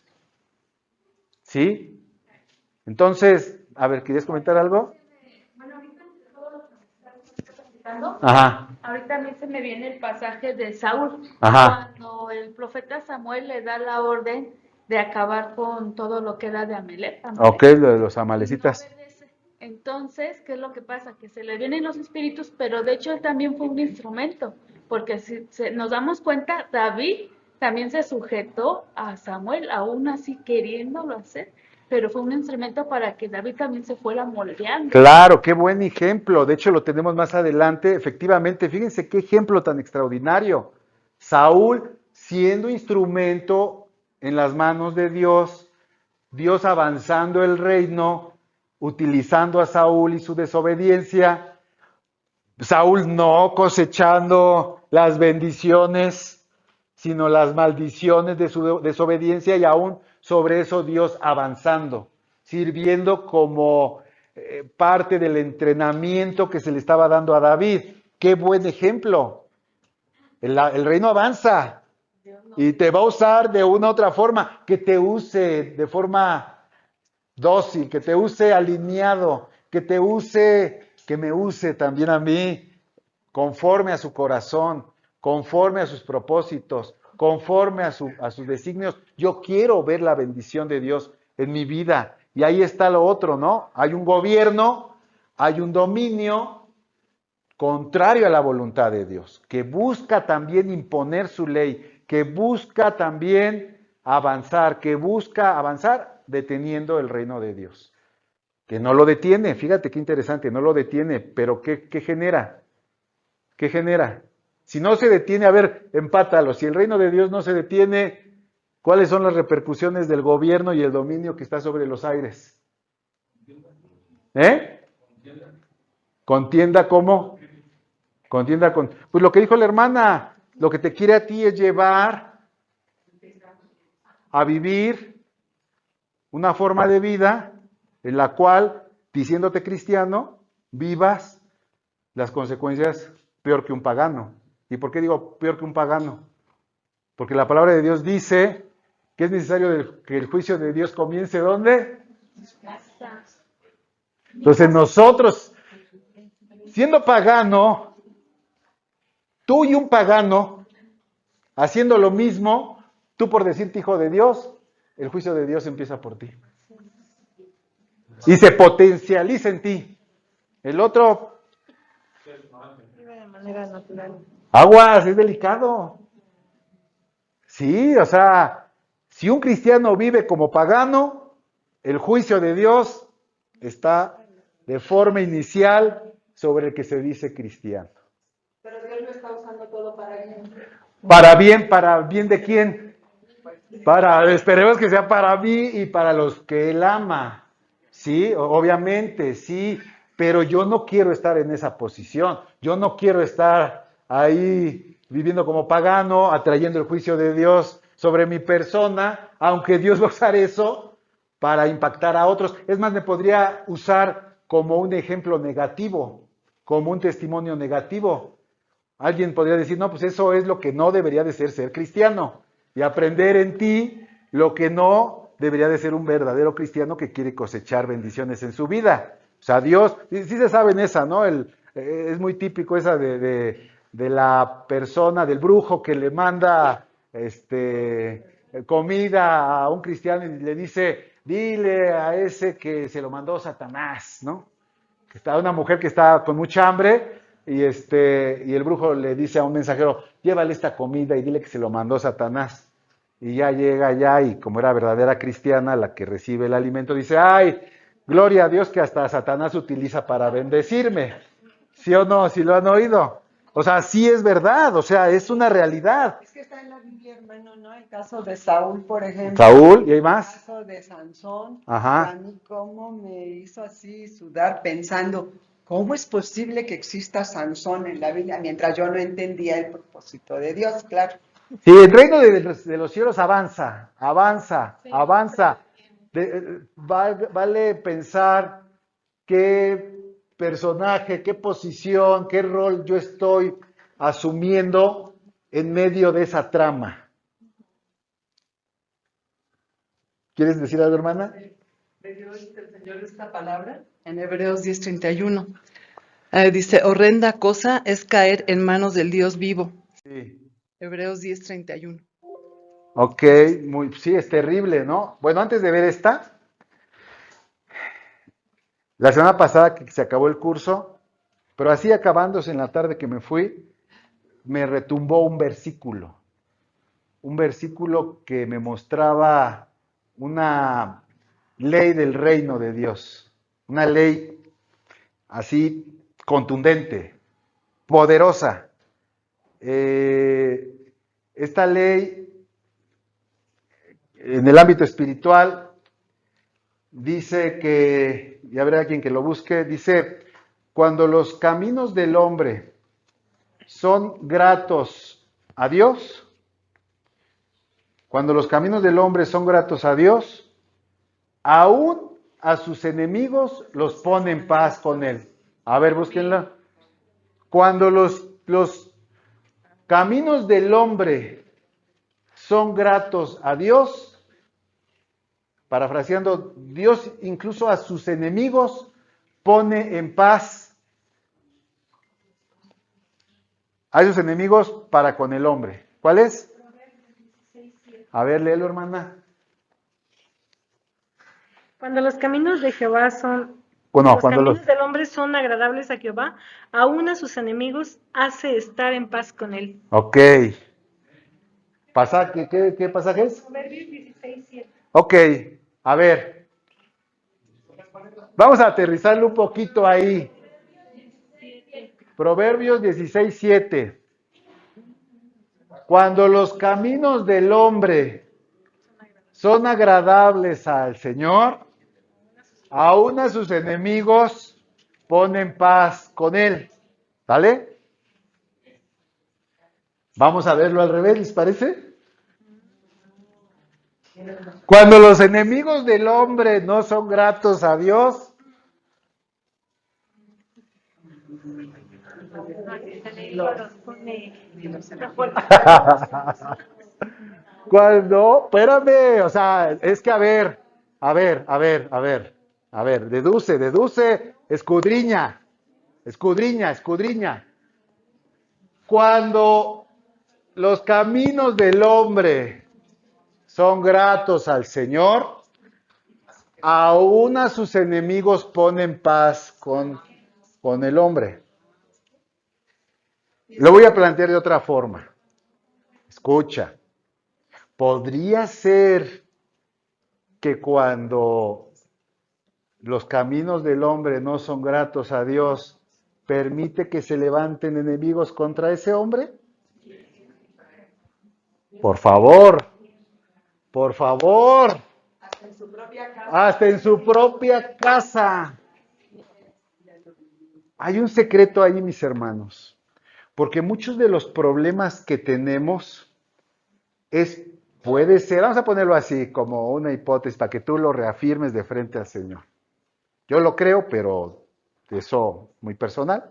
¿Sí? Entonces, a ver, ¿querías comentar algo? Bueno, ahorita todo lo que está platicando, ahorita a mí se me viene el pasaje de Saúl, cuando el profeta Samuel le da la orden de acabar con todo lo que era de Amalek. Ok, lo de los amalecitas. Entonces, ¿qué es lo que pasa? Que se le vienen los espíritus, pero de hecho él también fue un instrumento, porque si nos damos cuenta, David también se sujetó a Samuel, aún así queriéndolo hacer, pero fue un instrumento para que David también se fuera moldeando. Claro, qué buen ejemplo. De hecho, lo tenemos más adelante. Efectivamente, fíjense qué ejemplo tan extraordinario. Saúl siendo instrumento en las manos de Dios, Dios avanzando el reino, utilizando a Saúl y su desobediencia, Saúl no cosechando las bendiciones, sino las maldiciones de su desobediencia, y aún sobre eso Dios avanzando, sirviendo como parte del entrenamiento que se le estaba dando a David. ¡Qué buen ejemplo! El reino avanza y te va a usar de una u otra forma, que te use de forma dócil, que te use alineado, que me use también a mí, conforme a su corazón, conforme a sus propósitos, conforme a sus designios. Yo quiero ver la bendición de Dios en mi vida. Y ahí está lo otro, ¿no? Hay un gobierno, hay un dominio contrario a la voluntad de Dios, que busca también imponer su ley, que busca también avanzar, deteniendo el reino de Dios. Que no lo detiene, fíjate qué interesante, no lo detiene, pero ¿qué genera? ¿Qué genera? Si no se detiene, a ver, empátalo. Si el reino de Dios no se detiene, ¿cuáles son las repercusiones del gobierno y el dominio que está sobre los aires? Contienda, ¿cómo? Contienda con... Pues lo que dijo la hermana, lo que te quiere a ti es llevar a vivir una forma de vida en la cual, diciéndote cristiano, vivas las consecuencias peor que un pagano. ¿Y por qué digo peor que un pagano? Porque la palabra de Dios dice que es necesario que el juicio de Dios comience ¿dónde? Entonces nosotros, siendo pagano, tú y un pagano, haciendo lo mismo, tú por decirte hijo de Dios, el juicio de Dios empieza por ti. Y se potencializa en ti. El otro, De manera natural. aguas, es delicado. Sí, o sea, si un cristiano vive como pagano, el juicio de Dios está de forma inicial sobre el que se dice cristiano. Pero Dios lo está usando todo para bien. ¿Para bien de quién? Esperemos que sea para mí y para los que Él ama. Sí, obviamente, sí, pero yo no quiero estar en esa posición. Yo no quiero estar ahí viviendo como pagano, atrayendo el juicio de Dios sobre mi persona, aunque Dios va a usar eso para impactar a otros. Es más, me podría usar como un ejemplo negativo, como un testimonio negativo. Alguien podría decir, no, pues eso es lo que no debería de ser cristiano. Y aprender en ti lo que no debería de ser un verdadero cristiano que quiere cosechar bendiciones en su vida. O sea, Dios, sí se sabe en esa, ¿no? Es muy típico esa de la persona, del brujo que le manda comida a un cristiano y le dice, dile a ese que se lo mandó Satanás, ¿no? Que está una mujer que está con mucha hambre y el brujo le dice a un mensajero, llévale esta comida y dile que se lo mandó Satanás. Y ya llega allá y como era verdadera cristiana, la que recibe el alimento, dice, ay, gloria a Dios que hasta Satanás utiliza para bendecirme. ¿Sí o no? ¿Sí lo han oído? O sea, sí es verdad, o sea, es una realidad. Es que está en la Biblia, hermano, ¿no? El caso de Saúl, por ejemplo. Saúl, ¿y hay más? El caso de Sansón. Ajá. A mí cómo me hizo así sudar pensando, ¿cómo es posible que exista Sansón en la Biblia? Mientras yo no entendía el propósito de Dios, claro. Sí, el reino de los cielos avanza, avanza. Vale pensar qué personaje, qué posición, qué rol yo estoy asumiendo en medio de esa trama. ¿Quieres decir algo, hermana? Le dio el Señor esta palabra en Hebreos 10:31. Dice, horrenda cosa es caer en manos del Dios vivo. Sí. Hebreos 10:31. Ok, sí, es terrible, ¿no? Bueno, antes de ver esta, la semana pasada que se acabó el curso, pero así acabándose en la tarde que me fui, me retumbó un versículo que me mostraba una ley del reino de Dios, una ley así contundente, poderosa. Esta ley en el ámbito espiritual dice que, y habrá quien que lo busque, dice, cuando los caminos del hombre son gratos a Dios, cuando los caminos del hombre son gratos a Dios, aún a sus enemigos los pone en paz con él. A ver, búsquenla. Cuando los caminos del hombre son gratos a Dios, parafraseando, Dios incluso a sus enemigos pone en paz a esos enemigos para con el hombre. ¿Cuál es? A ver, léelo, hermana. Cuando los caminos de Jehová son, Bueno, los caminos del hombre son agradables a Jehová, aún a sus enemigos hace estar en paz con él. Ok. ¿Qué pasajes? Proverbios 16:7. Ok, a ver. Vamos a aterrizarlo un poquito ahí. Proverbios 16:7. Cuando los caminos del hombre son agradables al Señor, aún a sus enemigos ponen paz con él. ¿Vale? Vamos a verlo al revés, ¿les parece? Cuando los enemigos del hombre no son gratos a Dios, cuando, espérame, o sea, es que a ver, deduce, escudriña. Cuando los caminos del hombre son gratos al Señor, aún a sus enemigos ponen paz con el hombre. Lo voy a plantear de otra forma. Escucha, podría ser que cuando los caminos del hombre no son gratos a Dios, permite que se levanten enemigos contra ese hombre. Por favor, por favor. Hasta en su propia casa. Hasta en su propia casa. Hay un secreto ahí, mis hermanos, porque muchos de los problemas que tenemos puede ser, vamos a ponerlo así, como una hipótesis para que tú lo reafirmes de frente al Señor. Yo lo creo, pero eso muy personal.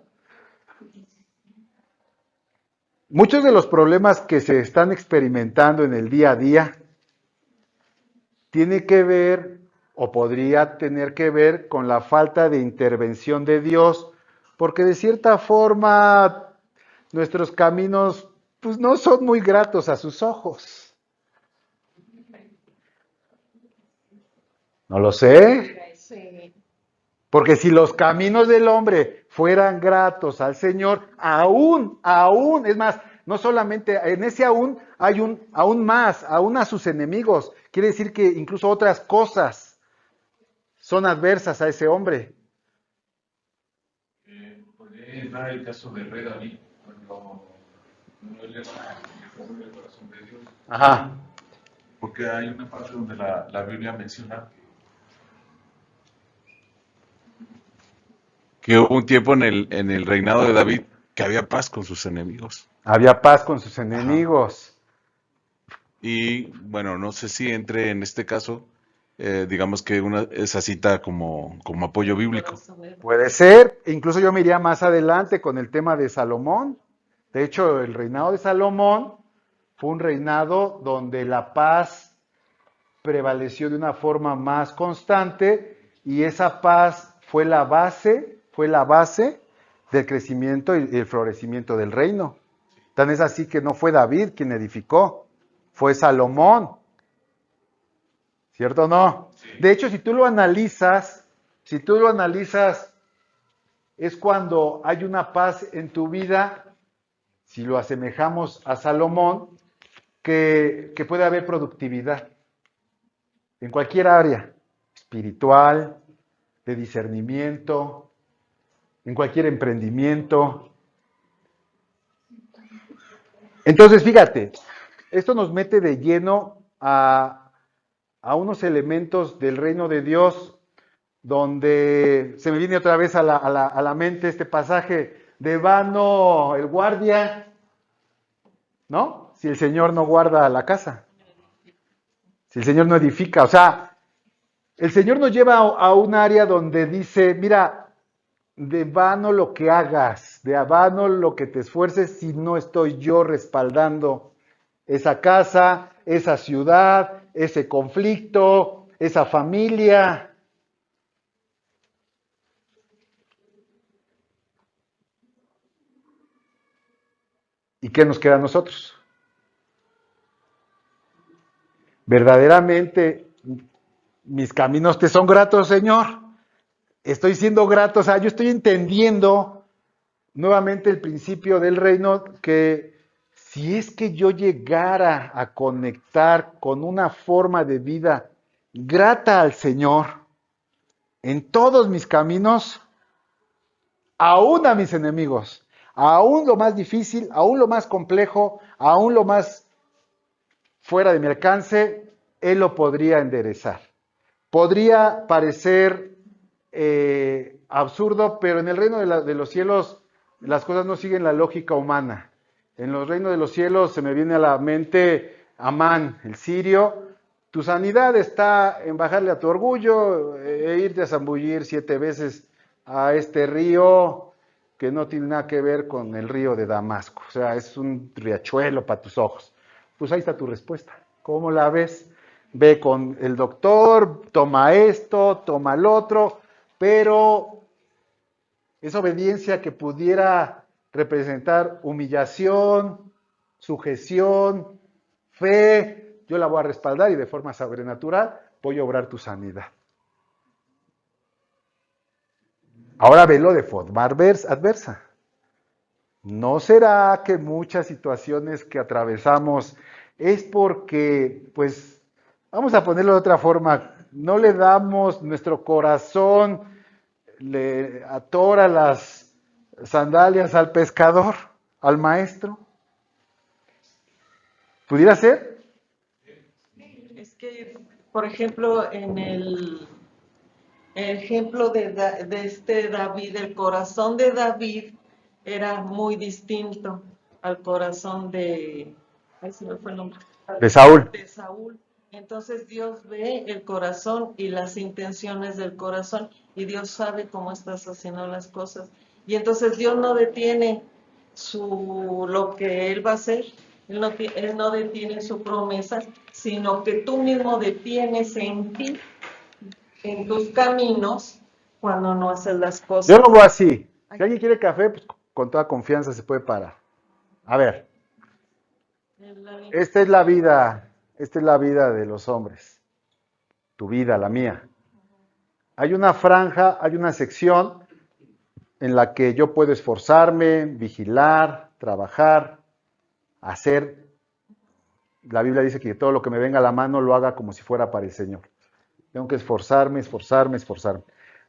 Muchos de los problemas que se están experimentando en el día a día tiene que ver o podría tener que ver con la falta de intervención de Dios, porque de cierta forma nuestros caminos pues no son muy gratos a sus ojos. No lo sé. Sí. Porque si los caminos del hombre fueran gratos al Señor, aún, es más, no solamente en ese aún hay aún más, aún a sus enemigos. Quiere decir que incluso otras cosas son adversas a ese hombre. Podría entrar el caso del rey David, cuando no le va el corazón de Dios. Ajá. Porque hay una parte donde la Biblia menciona que hubo un tiempo en el reinado de David que había paz con sus enemigos. Había paz con sus enemigos. Ajá. Y bueno, no sé si entre en este caso, digamos que esa cita como apoyo bíblico. Puede ser, incluso yo me iría más adelante con el tema de Salomón. De hecho, el reinado de Salomón fue un reinado donde la paz prevaleció de una forma más constante y esa paz fue la base del crecimiento y el florecimiento del reino. Tan es así que no fue David quien edificó, fue Salomón. ¿Cierto o no? Sí. De hecho, si tú lo analizas, es cuando hay una paz en tu vida, si lo asemejamos a Salomón, que puede haber productividad en cualquier área, espiritual, de discernimiento, en cualquier emprendimiento. Entonces, fíjate, esto nos mete de lleno a unos elementos del reino de Dios, donde se me viene otra vez a la mente este pasaje de vano el guardia, ¿no? Si el Señor no guarda la casa, si el Señor no edifica, o sea, el Señor nos lleva a un área donde dice, mira, de vano lo que hagas, de vano lo que te esfuerces si no estoy yo respaldando esa casa, esa ciudad, ese conflicto, esa familia. ¿Y qué nos queda a nosotros? Verdaderamente, mis caminos te son gratos, Señor. Estoy siendo grato, o sea, yo estoy entendiendo nuevamente el principio del reino, que si es que yo llegara a conectar con una forma de vida grata al Señor en todos mis caminos, aún a mis enemigos, aún lo más difícil, aún lo más complejo, aún lo más fuera de mi alcance, Él lo podría enderezar. Podría parecer absurdo, pero en el reino de los cielos las cosas no siguen la lógica humana. En los reinos de los cielos se me viene a la mente Amán, el sirio. Tu sanidad está en bajarle a tu orgullo e irte a zambullir 7 veces a este río que no tiene nada que ver con el río de Damasco. O sea, es un riachuelo para tus ojos. Pues ahí está tu respuesta. ¿Cómo la ves? Ve con el doctor, toma esto, toma el otro, pero esa obediencia que pudiera representar humillación, sujeción, fe, yo la voy a respaldar y de forma sobrenatural voy a obrar tu sanidad. Ahora velo de forma adversa. ¿No será que muchas situaciones que atravesamos es porque, pues, vamos a ponerlo de otra forma, no le damos nuestro corazón, le atora las sandalias al pescador, al maestro? ¿Pudiera ser? Es que, por ejemplo, en el ejemplo de este David, el corazón de David era muy distinto al corazón de, ay, se me fue el nombre, De Saúl. de Saúl. Entonces Dios ve el corazón y las intenciones del corazón y Dios sabe cómo estás haciendo las cosas. Y entonces Dios no detiene lo que Él va a hacer, Él no detiene su promesa, sino que tú mismo detienes en ti, en tus caminos, cuando no haces las cosas. Yo lo veo así. Si alguien quiere café, pues con toda confianza se puede parar. A ver, esta es la vida de los hombres. Tu vida, la mía. Hay una franja, hay una sección en la que yo puedo esforzarme, vigilar, trabajar, hacer. La Biblia dice que todo lo que me venga a la mano lo haga como si fuera para el Señor. Tengo que esforzarme.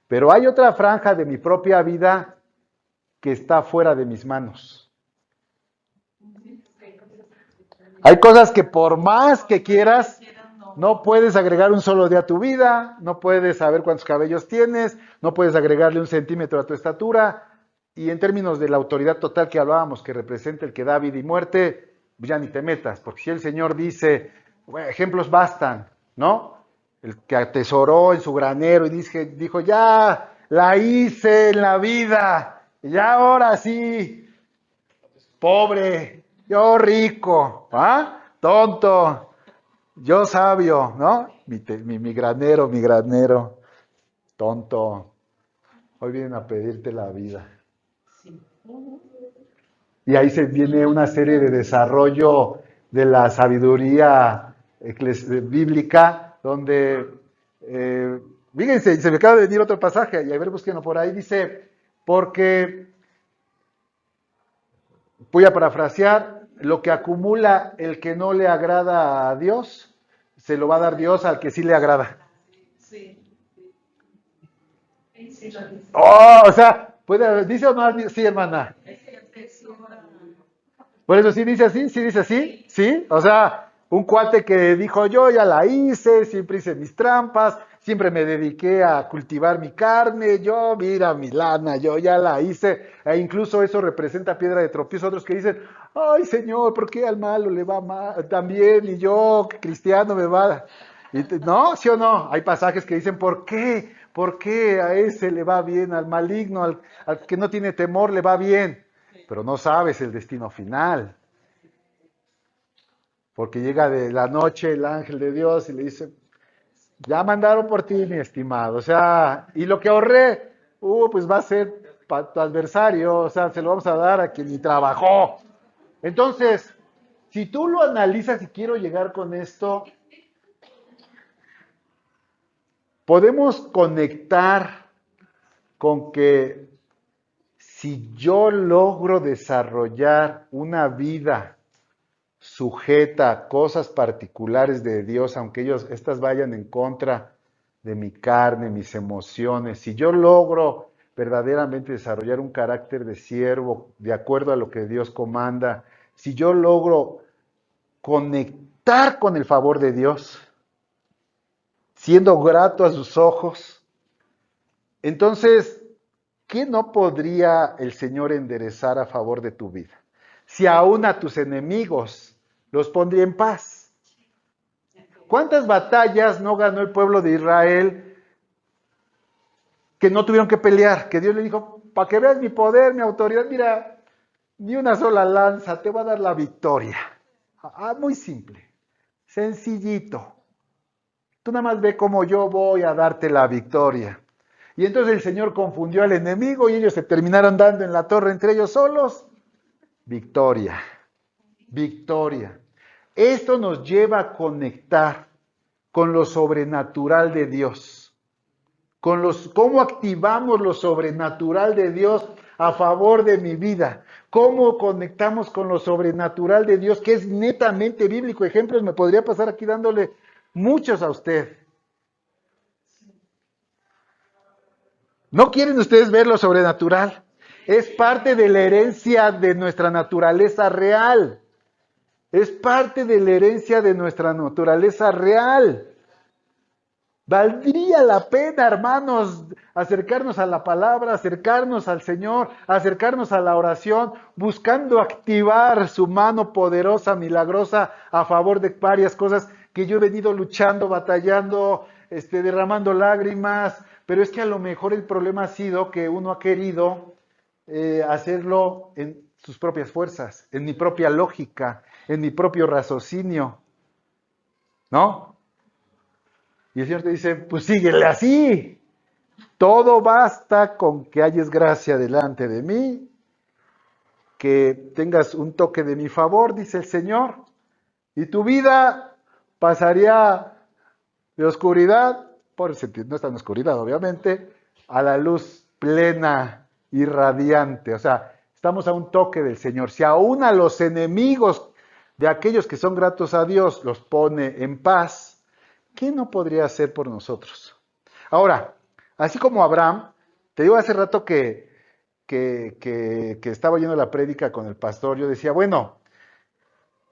Pero hay otra franja de mi propia vida que está fuera de mis manos. Hay cosas que por más que quieras, no puedes agregar un solo día a tu vida, no puedes saber cuántos cabellos tienes, no puedes agregarle 1 centímetro a tu estatura, y en términos de la autoridad total que hablábamos, que representa el que da vida y muerte, ya ni te metas, porque si el Señor dice, bueno, ejemplos bastan, ¿no? El que atesoró en su granero y dijo, ya la hice en la vida, ya ahora sí, pobre, yo rico, ¿ah? Tonto, yo sabio, ¿no? Mi granero, tonto, hoy vienen a pedirte la vida. Y ahí se viene una serie de desarrollo de la sabiduría bíblica, donde, fíjense, se me acaba de venir otro pasaje, y a ver, búsquenlo por ahí, dice, porque, voy a parafrasear, lo que acumula el que no le agrada a Dios, se lo va a dar Dios al que sí le agrada. Oh, o sea, ¿dice o no? Sí, hermana. Por eso sí dice así, sí. O sea, un cuate que dijo, yo ya la hice, siempre hice mis trampas, siempre me dediqué a cultivar mi carne, yo, mira mi lana, yo ya la hice. E incluso eso representa piedra de tropiezo. Otros que dicen, ay Señor, ¿por qué al malo le va mal también? Y yo, cristiano, me va... ¿No? ¿Sí o no? Hay pasajes que dicen, ¿por qué? ¿Por qué a ese le va bien, al maligno, al que no tiene temor le va bien? Pero no sabes el destino final. Porque llega de la noche el ángel de Dios y le dice, ya mandaron por ti, mi estimado. O sea, y lo que ahorré, pues va a ser para tu adversario. O sea, se lo vamos a dar a quien ni trabajó. Entonces, si tú lo analizas y quiero llegar con esto, podemos conectar con que si yo logro desarrollar una vida sujeta a cosas particulares de Dios, aunque estas vayan en contra de mi carne, mis emociones, si yo logro verdaderamente desarrollar un carácter de siervo de acuerdo a lo que Dios comanda, si yo logro conectar con el favor de Dios, siendo grato a sus ojos, entonces, ¿qué no podría el Señor enderezar a favor de tu vida? Si aún a tus enemigos los pondría en paz. ¿Cuántas batallas no ganó el pueblo de Israel que no tuvieron que pelear? Que Dios le dijo, para que veas mi poder, mi autoridad, mira, ni una sola lanza te va a dar la victoria. Muy simple, sencillito. Tú nada más ve cómo yo voy a darte la victoria. Y entonces el Señor confundió al enemigo y ellos se terminaron dando en la torre entre ellos solos. Victoria. victoria. Esto nos lleva a conectar con lo sobrenatural de Dios. ¿Cómo activamos lo sobrenatural de Dios a favor de mi vida? ¿Cómo conectamos con lo sobrenatural de Dios, que es netamente bíblico? Ejemplos me podría pasar aquí dándole muchos a usted. ¿No quieren ustedes ver lo sobrenatural? Es parte de la herencia de nuestra naturaleza real. Es parte de la herencia de nuestra naturaleza real. Valdría la pena, hermanos, acercarnos a la palabra, acercarnos al Señor, acercarnos a la oración, buscando activar su mano poderosa, milagrosa, a favor de varias cosas que yo he venido luchando, batallando, derramando lágrimas, pero es que a lo mejor el problema ha sido que uno ha querido hacerlo en sus propias fuerzas, en mi propia lógica, en mi propio raciocinio, ¿no? Y el Señor te dice, pues síguele así. Todo basta con que hayas gracia delante de mí, que tengas un toque de mi favor, dice el Señor, y tu vida pasaría de oscuridad, por sentido, no está en oscuridad obviamente, a la luz plena y radiante. O sea, estamos a un toque del Señor. Si aún a los enemigos de aquellos que son gratos a Dios los pone en paz, ¿qué no podría hacer por nosotros? Ahora, así como Abraham, te digo hace rato que estaba oyendo la prédica con el pastor, yo decía, bueno,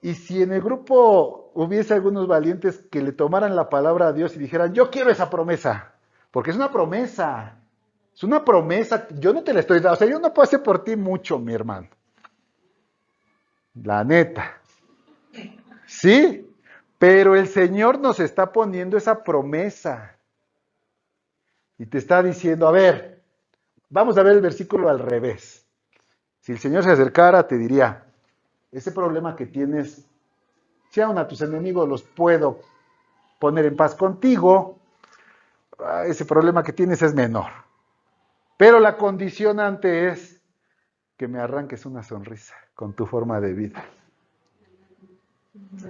y si en el grupo hubiese algunos valientes que le tomaran la palabra a Dios y dijeran, yo quiero esa promesa, porque es una promesa, yo no te la estoy dando, o sea, yo no puedo hacer por ti mucho, mi hermano, la neta, ¿sí? Pero el Señor nos está poniendo esa promesa y te está diciendo, a ver, vamos a ver el versículo al revés. Si el Señor se acercara, te diría, ese problema que tienes, si aún a tus enemigos los puedo poner en paz contigo, ese problema que tienes es menor. Pero la condicionante es que me arranques una sonrisa con tu forma de vida.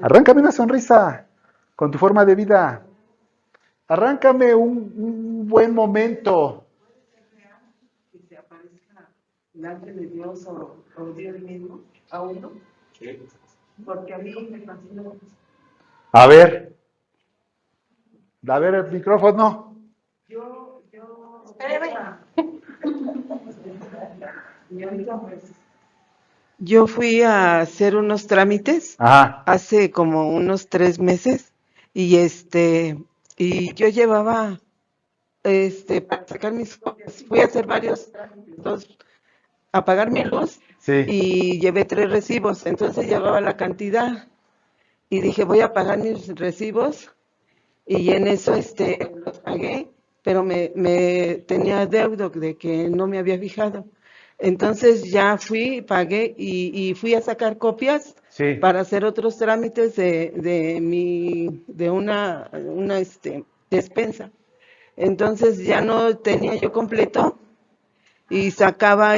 Arráncame una sonrisa con tu forma de vida. Arráncame un buen momento. Que se aparezca el ángel de Dios o Dios mismo a uno. Sí. Porque a mí me fascina. A ver el micrófono. Yo fui a hacer unos trámites hace como unos 3 meses y yo llevaba para sacar mis copias, fui a hacer varios trámites, a pagar mi luz y llevé 3 recibos, entonces llevaba la cantidad y dije voy a pagar mis recibos y en eso los pagué, pero me tenía deuda de que no me había fijado. Entonces ya fui, pagué y fui a sacar copias para hacer otros trámites de una despensa. Entonces ya no tenía yo completo y sacaba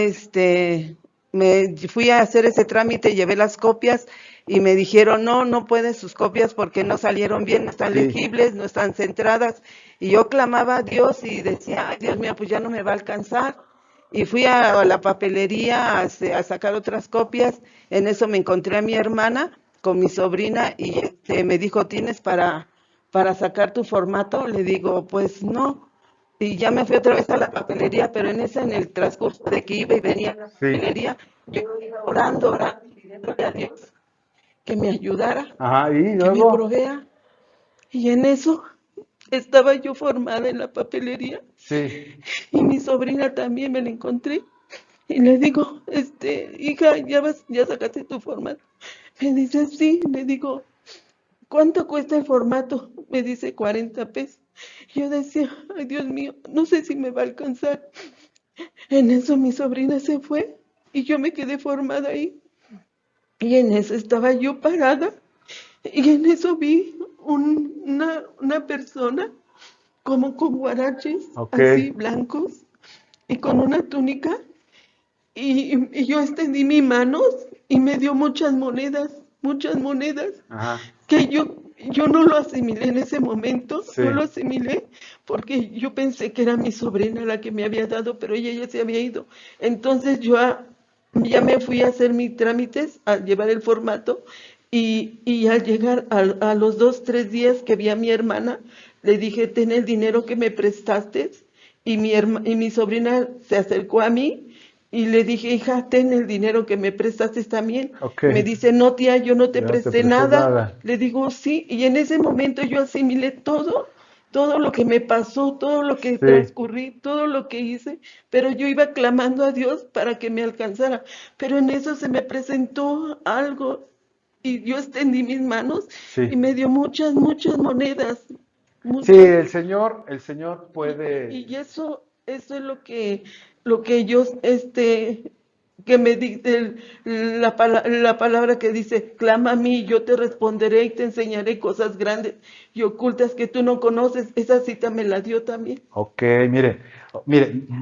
me fui a hacer ese trámite, llevé las copias y me dijeron, no pueden sus copias porque no salieron bien, no están legibles, no están centradas. Y yo clamaba a Dios y decía, ay Dios mío, pues ya no me va a alcanzar. Y fui a la papelería a sacar otras copias. En eso me encontré a mi hermana con mi sobrina y me dijo, ¿tienes para sacar tu formato? Le digo, pues no. Y ya me fui otra vez a la papelería, pero en el transcurso de que iba y venía a la papelería, yo iba orando, pidiéndole a Dios que me ayudara, ¿y que me provea. Y en eso estaba yo formada en la papelería. Y mi sobrina también me la encontré. Y le digo, hija, ya sacaste tu formato. Me dice, sí. Le digo, ¿cuánto cuesta el formato? Me dice 40 pesos. Yo decía, ay Dios mío, no sé si me va a alcanzar. En eso mi sobrina se fue y yo me quedé formada ahí. Y en eso estaba yo parada. Y en eso vi una persona como con guaraches así blancos y con una túnica y yo extendí mis manos y me dio muchas monedas muchas monedas, Ajá. que yo no lo asimilé en ese momento, Sí. no lo asimilé porque yo pensé que era mi sobrina la que me había dado, pero ella ya se había ido. Entonces ya me fui a hacer mis trámites, a llevar el formato, y al llegar a los 2, 3 días que vi a mi hermana, le dije, ten el dinero que me prestaste, y mi sobrina se acercó a mí y le dije, hija, ten el dinero que me prestaste también. Ok. Me dice, no, tía, yo no te Yo no te presté presté nada. nada. Le digo, sí, y en ese momento yo asimilé todo lo que me pasó, todo lo que Sí. transcurrí, todo lo que hice, pero yo iba clamando a Dios para que me alcanzara. Pero en eso se me presentó algo y yo extendí mis manos Sí. y me dio muchas monedas. Sí, Muchas. el Señor puede. Y eso es lo que yo, que me dicte la palabra que dice, clama a mí, yo te responderé y te enseñaré cosas grandes y ocultas que tú no conoces. Esa cita me la dio también. Ok, mire,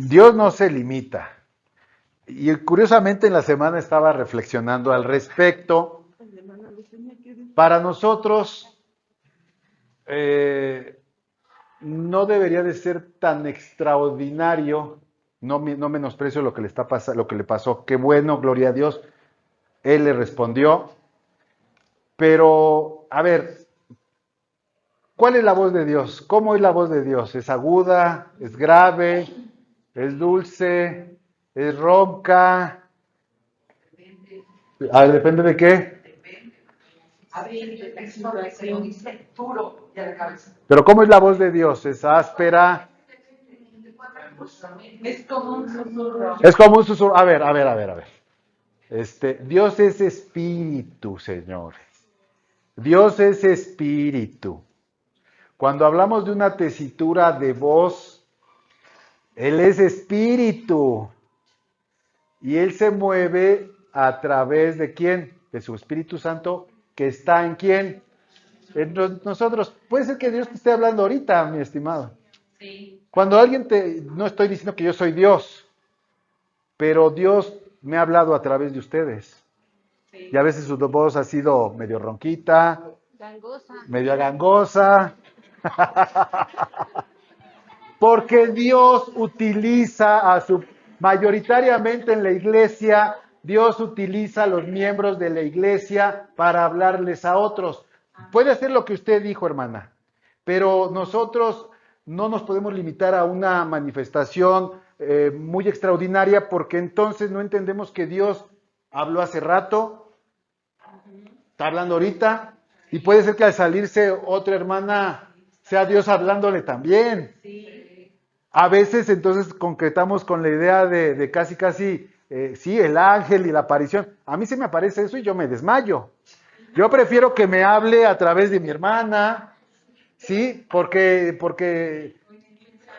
Dios no se limita. Y curiosamente en la semana estaba reflexionando al respecto. Para nosotros no debería de ser tan extraordinario. No menosprecio lo que lo que le pasó. Qué bueno, gloria a Dios. Él le respondió. Pero, a ver, ¿cuál es la voz de Dios? ¿Cómo es la voz de Dios? ¿Es aguda? ¿Es grave? ¿Es dulce? ¿Es ronca? A ver, ¿depende de qué? Pero ¿cómo es la voz de Dios? ¿Es áspera? Es como un susurro. Es como un susurro. A ver. Dios es espíritu, señores. Dios es espíritu. Cuando hablamos de una tesitura de voz, Él es espíritu. Y Él se mueve a través de ¿quién? De su Espíritu Santo, que está en ¿quién? En nosotros. Puede ser que Dios te esté hablando ahorita, mi estimado. Sí. Cuando no estoy diciendo que yo soy Dios, pero Dios me ha hablado a través de ustedes. Sí. Y a veces su voz ha sido medio ronquita, medio gangosa. Porque Dios utiliza mayoritariamente en la iglesia, Dios utiliza a los miembros de la iglesia para hablarles a otros. Puede hacer lo que usted dijo, hermana, pero nosotros no nos podemos limitar a una manifestación muy extraordinaria, porque entonces no entendemos que Dios habló hace rato, está hablando ahorita, y puede ser que al salirse otra hermana sea Dios hablándole también. A veces entonces concretamos con la idea de casi, sí, el ángel y la aparición. A mí se me aparece eso y yo me desmayo. Yo prefiero que me hable a través de mi hermana, ¿sí? Porque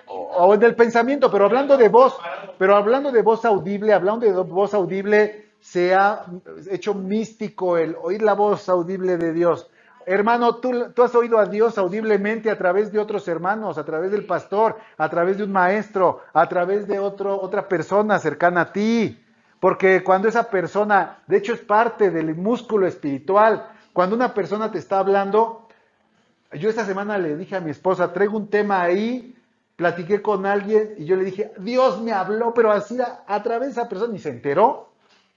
o del pensamiento, pero hablando de voz audible, se ha hecho místico el oír la voz audible de Dios. Hermano, tú has oído a Dios audiblemente a través de otros hermanos, a través del pastor, a través de un maestro, a través de otra persona cercana a ti. Porque cuando esa persona, de hecho es parte del músculo espiritual, cuando una persona te está hablando, yo esta semana le dije a mi esposa, traigo un tema ahí, platiqué con alguien y yo le dije, Dios me habló, pero así a través de esa persona, y se enteró,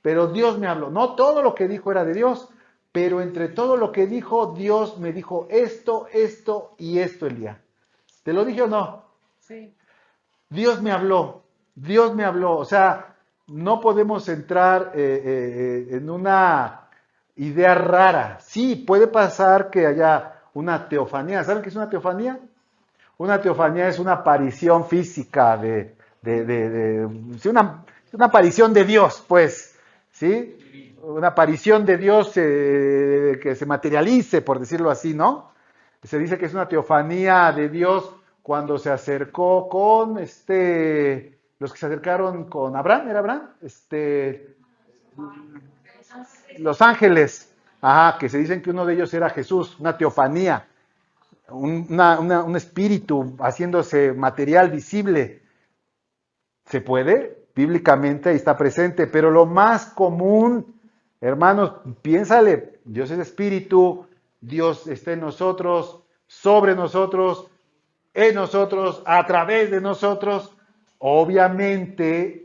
pero Dios me habló. No todo lo que dijo era de Dios, pero entre todo lo que dijo, Dios me dijo esto y esto, Elía. ¿Te lo dije o no? Sí. Dios me habló. O sea, no podemos entrar en una idea rara. Sí, puede pasar que haya una teofanía. ¿Saben qué es una teofanía? Una teofanía es una aparición física una aparición de Dios, pues, ¿sí? Una aparición de Dios que se materialice, por decirlo así, ¿no? Se dice que es una teofanía de Dios cuando se acercó con los que se acercaron con Abraham, ¿era Abraham? Los ángeles, que se dicen que uno de ellos era Jesús, una teofanía, un espíritu haciéndose material, visible. ¿Se puede? Bíblicamente ahí está presente, pero lo más común Hermanos, piénsale, Dios es espíritu, Dios está en nosotros, sobre nosotros, en nosotros, a través de nosotros. Obviamente,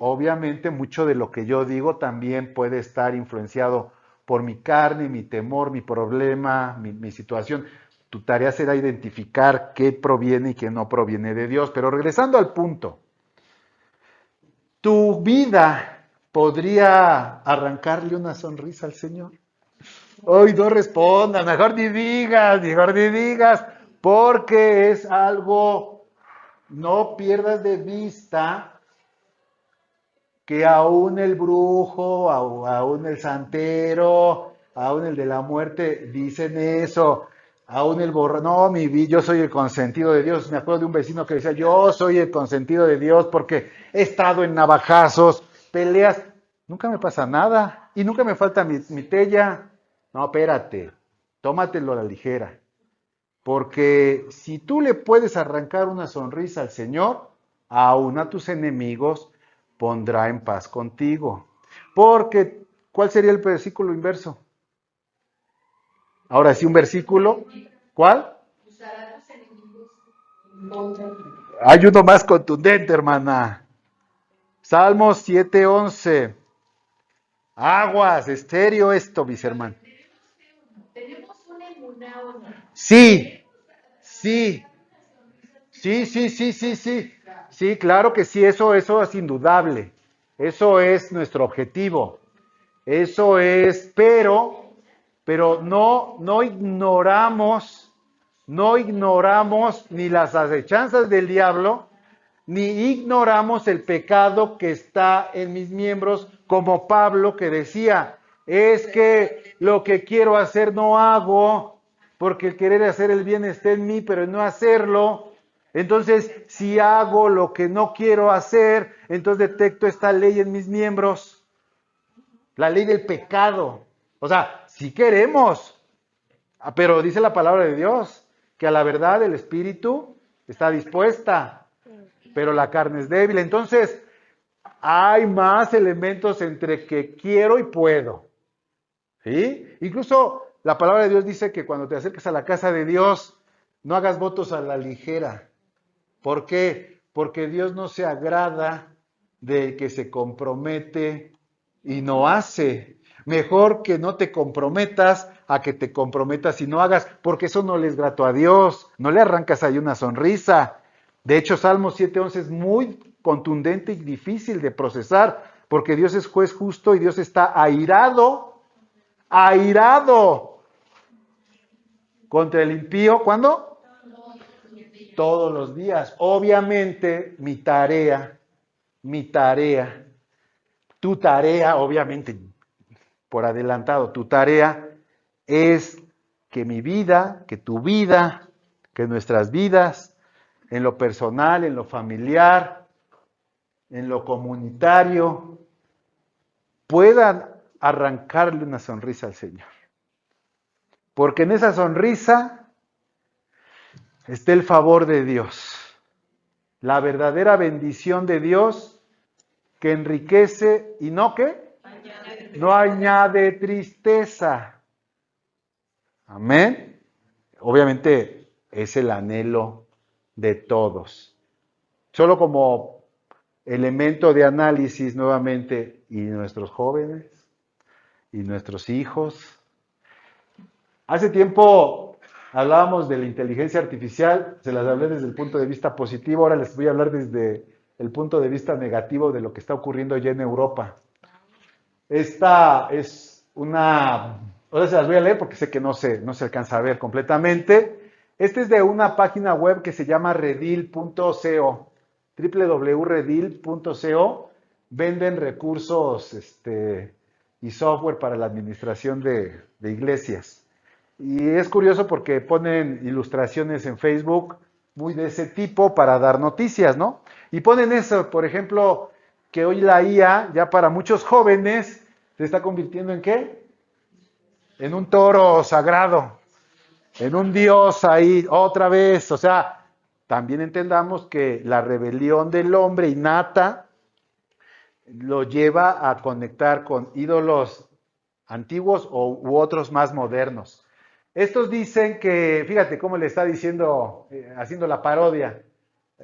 mucho de lo que yo digo también puede estar influenciado por mi carne, mi temor, mi problema, mi situación. Tu tarea será identificar qué proviene y qué no proviene de Dios. Pero regresando al punto, tu vida podría arrancarle una sonrisa al Señor. Hoy no respondas, mejor ni digas, porque es algo, no pierdas de vista que aún el brujo, aún el santero, aún el de la muerte dicen eso, aún el borracho, no, yo soy el consentido de Dios. Me acuerdo de un vecino que decía, yo soy el consentido de Dios porque he estado en navajazos, peleas, nunca me pasa nada y nunca me falta mi tella. No, espérate, tómatelo a la ligera, porque si tú le puedes arrancar una sonrisa al Señor, aún a tus enemigos pondrá en paz contigo. Porque, ¿cuál sería el versículo inverso? Ahora sí, un versículo, ¿cuál? Hay uno más contundente, hermana. Salmos 7:11. Aguas, estéreo esto, mis hermanos. ¿Tenemos una emuná o no? Sí. Sí, claro que sí, eso es indudable. Eso es nuestro objetivo. Eso es, pero no ignoramos ni las acechanzas del diablo, ni ignoramos el pecado que está en mis miembros, como Pablo que decía, es que lo que quiero hacer no hago, porque el querer hacer el bien está en mí, pero no hacerlo. Entonces, si hago lo que no quiero hacer, entonces detecto esta ley en mis miembros, la ley del pecado. O sea, si queremos, pero dice la palabra de Dios, que a la verdad el espíritu está dispuesta, pero la carne es débil. Entonces, hay más elementos entre que quiero y puedo. ¿Sí? Incluso la palabra de Dios dice que cuando te acerques a la casa de Dios, no hagas votos a la ligera. ¿Por qué? Porque Dios no se agrada del que se compromete y no hace. Mejor que no te comprometas a que te comprometas y no hagas, porque eso no le es grato a Dios. No le arrancas ahí una sonrisa. De hecho, Salmo 7:11 es muy contundente y difícil de procesar, porque Dios es juez justo y Dios está airado contra el impío. ¿Cuándo? Todos los días. Obviamente, tu tarea, obviamente, por adelantado, tu tarea es que mi vida, que tu vida, que nuestras vidas, en lo personal, en lo familiar, en lo comunitario, puedan arrancarle una sonrisa al Señor. Porque en esa sonrisa está el favor de Dios, la verdadera bendición de Dios que enriquece y no no añade tristeza. Amén. Obviamente es el anhelo de todos. Solo como elemento de análisis nuevamente, y nuestros jóvenes y nuestros hijos. Hace tiempo hablábamos de la inteligencia artificial, se las hablé desde el punto de vista positivo, ahora les voy a hablar desde el punto de vista negativo de lo que está ocurriendo ya en Europa. Esta es una, ahora se las voy a leer porque sé que no se alcanza a ver completamente. Este es de una página web que se llama redil.co, www.redil.co. Venden recursos y software para la administración de iglesias. Y es curioso porque ponen ilustraciones en Facebook muy de ese tipo para dar noticias, ¿no? Y ponen eso, por ejemplo, que hoy la IA, ya para muchos jóvenes, se está convirtiendo ¿en qué? En un toro sagrado, en un dios ahí, otra vez. O sea, también entendamos que la rebelión del hombre innata lo lleva a conectar con ídolos antiguos u otros más modernos. Estos dicen que, fíjate cómo le está diciendo, haciendo la parodia.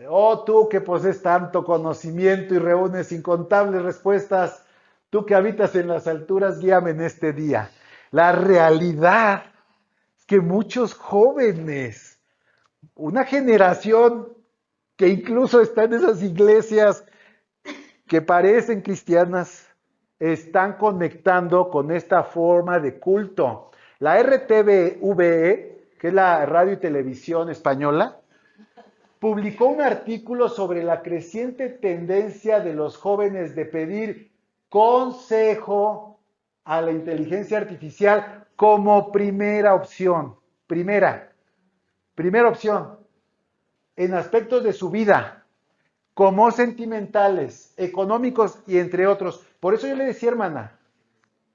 Oh, tú que posees tanto conocimiento y reúnes incontables respuestas, tú que habitas en las alturas, guíame en este día. La realidad es que muchos jóvenes, una generación que incluso está en esas iglesias que parecen cristianas, están conectando con esta forma de culto. La RTVE, que es la radio y televisión española, publicó un artículo sobre la creciente tendencia de los jóvenes de pedir consejo a la inteligencia artificial como primera opción. Primera opción en aspectos de su vida, como sentimentales, económicos y entre otros. Por eso yo le decía, hermana,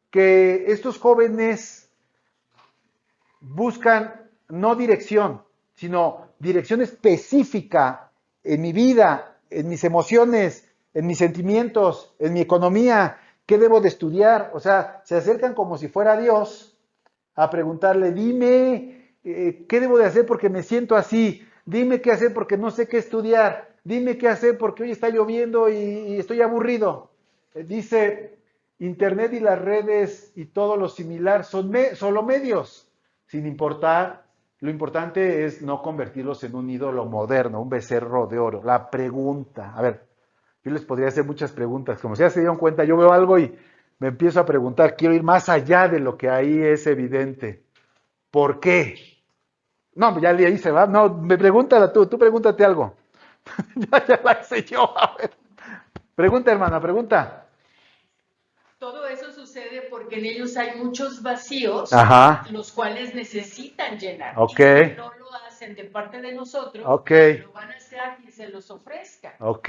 que estos jóvenes buscan no dirección, sino dirección específica en mi vida, en mis emociones, en mis sentimientos, en mi economía. ¿Qué debo de estudiar? O sea, se acercan como si fuera Dios a preguntarle, dime qué debo de hacer porque me siento así, dime qué hacer porque no sé qué estudiar, dime qué hacer porque hoy está lloviendo y estoy aburrido. Dice, Internet y las redes y todo lo similar son solo medios, sin importar, lo importante es no convertirlos en un ídolo moderno, un becerro de oro. La pregunta, a ver, yo les podría hacer muchas preguntas, como si ya se dieron cuenta, yo veo algo y me empiezo a preguntar, quiero ir más allá de lo que ahí es evidente. ¿Por qué? No, ya ahí se va, no, me pregúntala tú pregúntate algo. ya la hice yo, a ver. Pregunta, hermana, pregunta. Todo eso sucede porque en ellos hay muchos vacíos, Ajá, los cuales necesitan llenar. ok, Y si no lo hacen de parte de nosotros, ok, lo van a hacer a quien se los ofrezca. ok,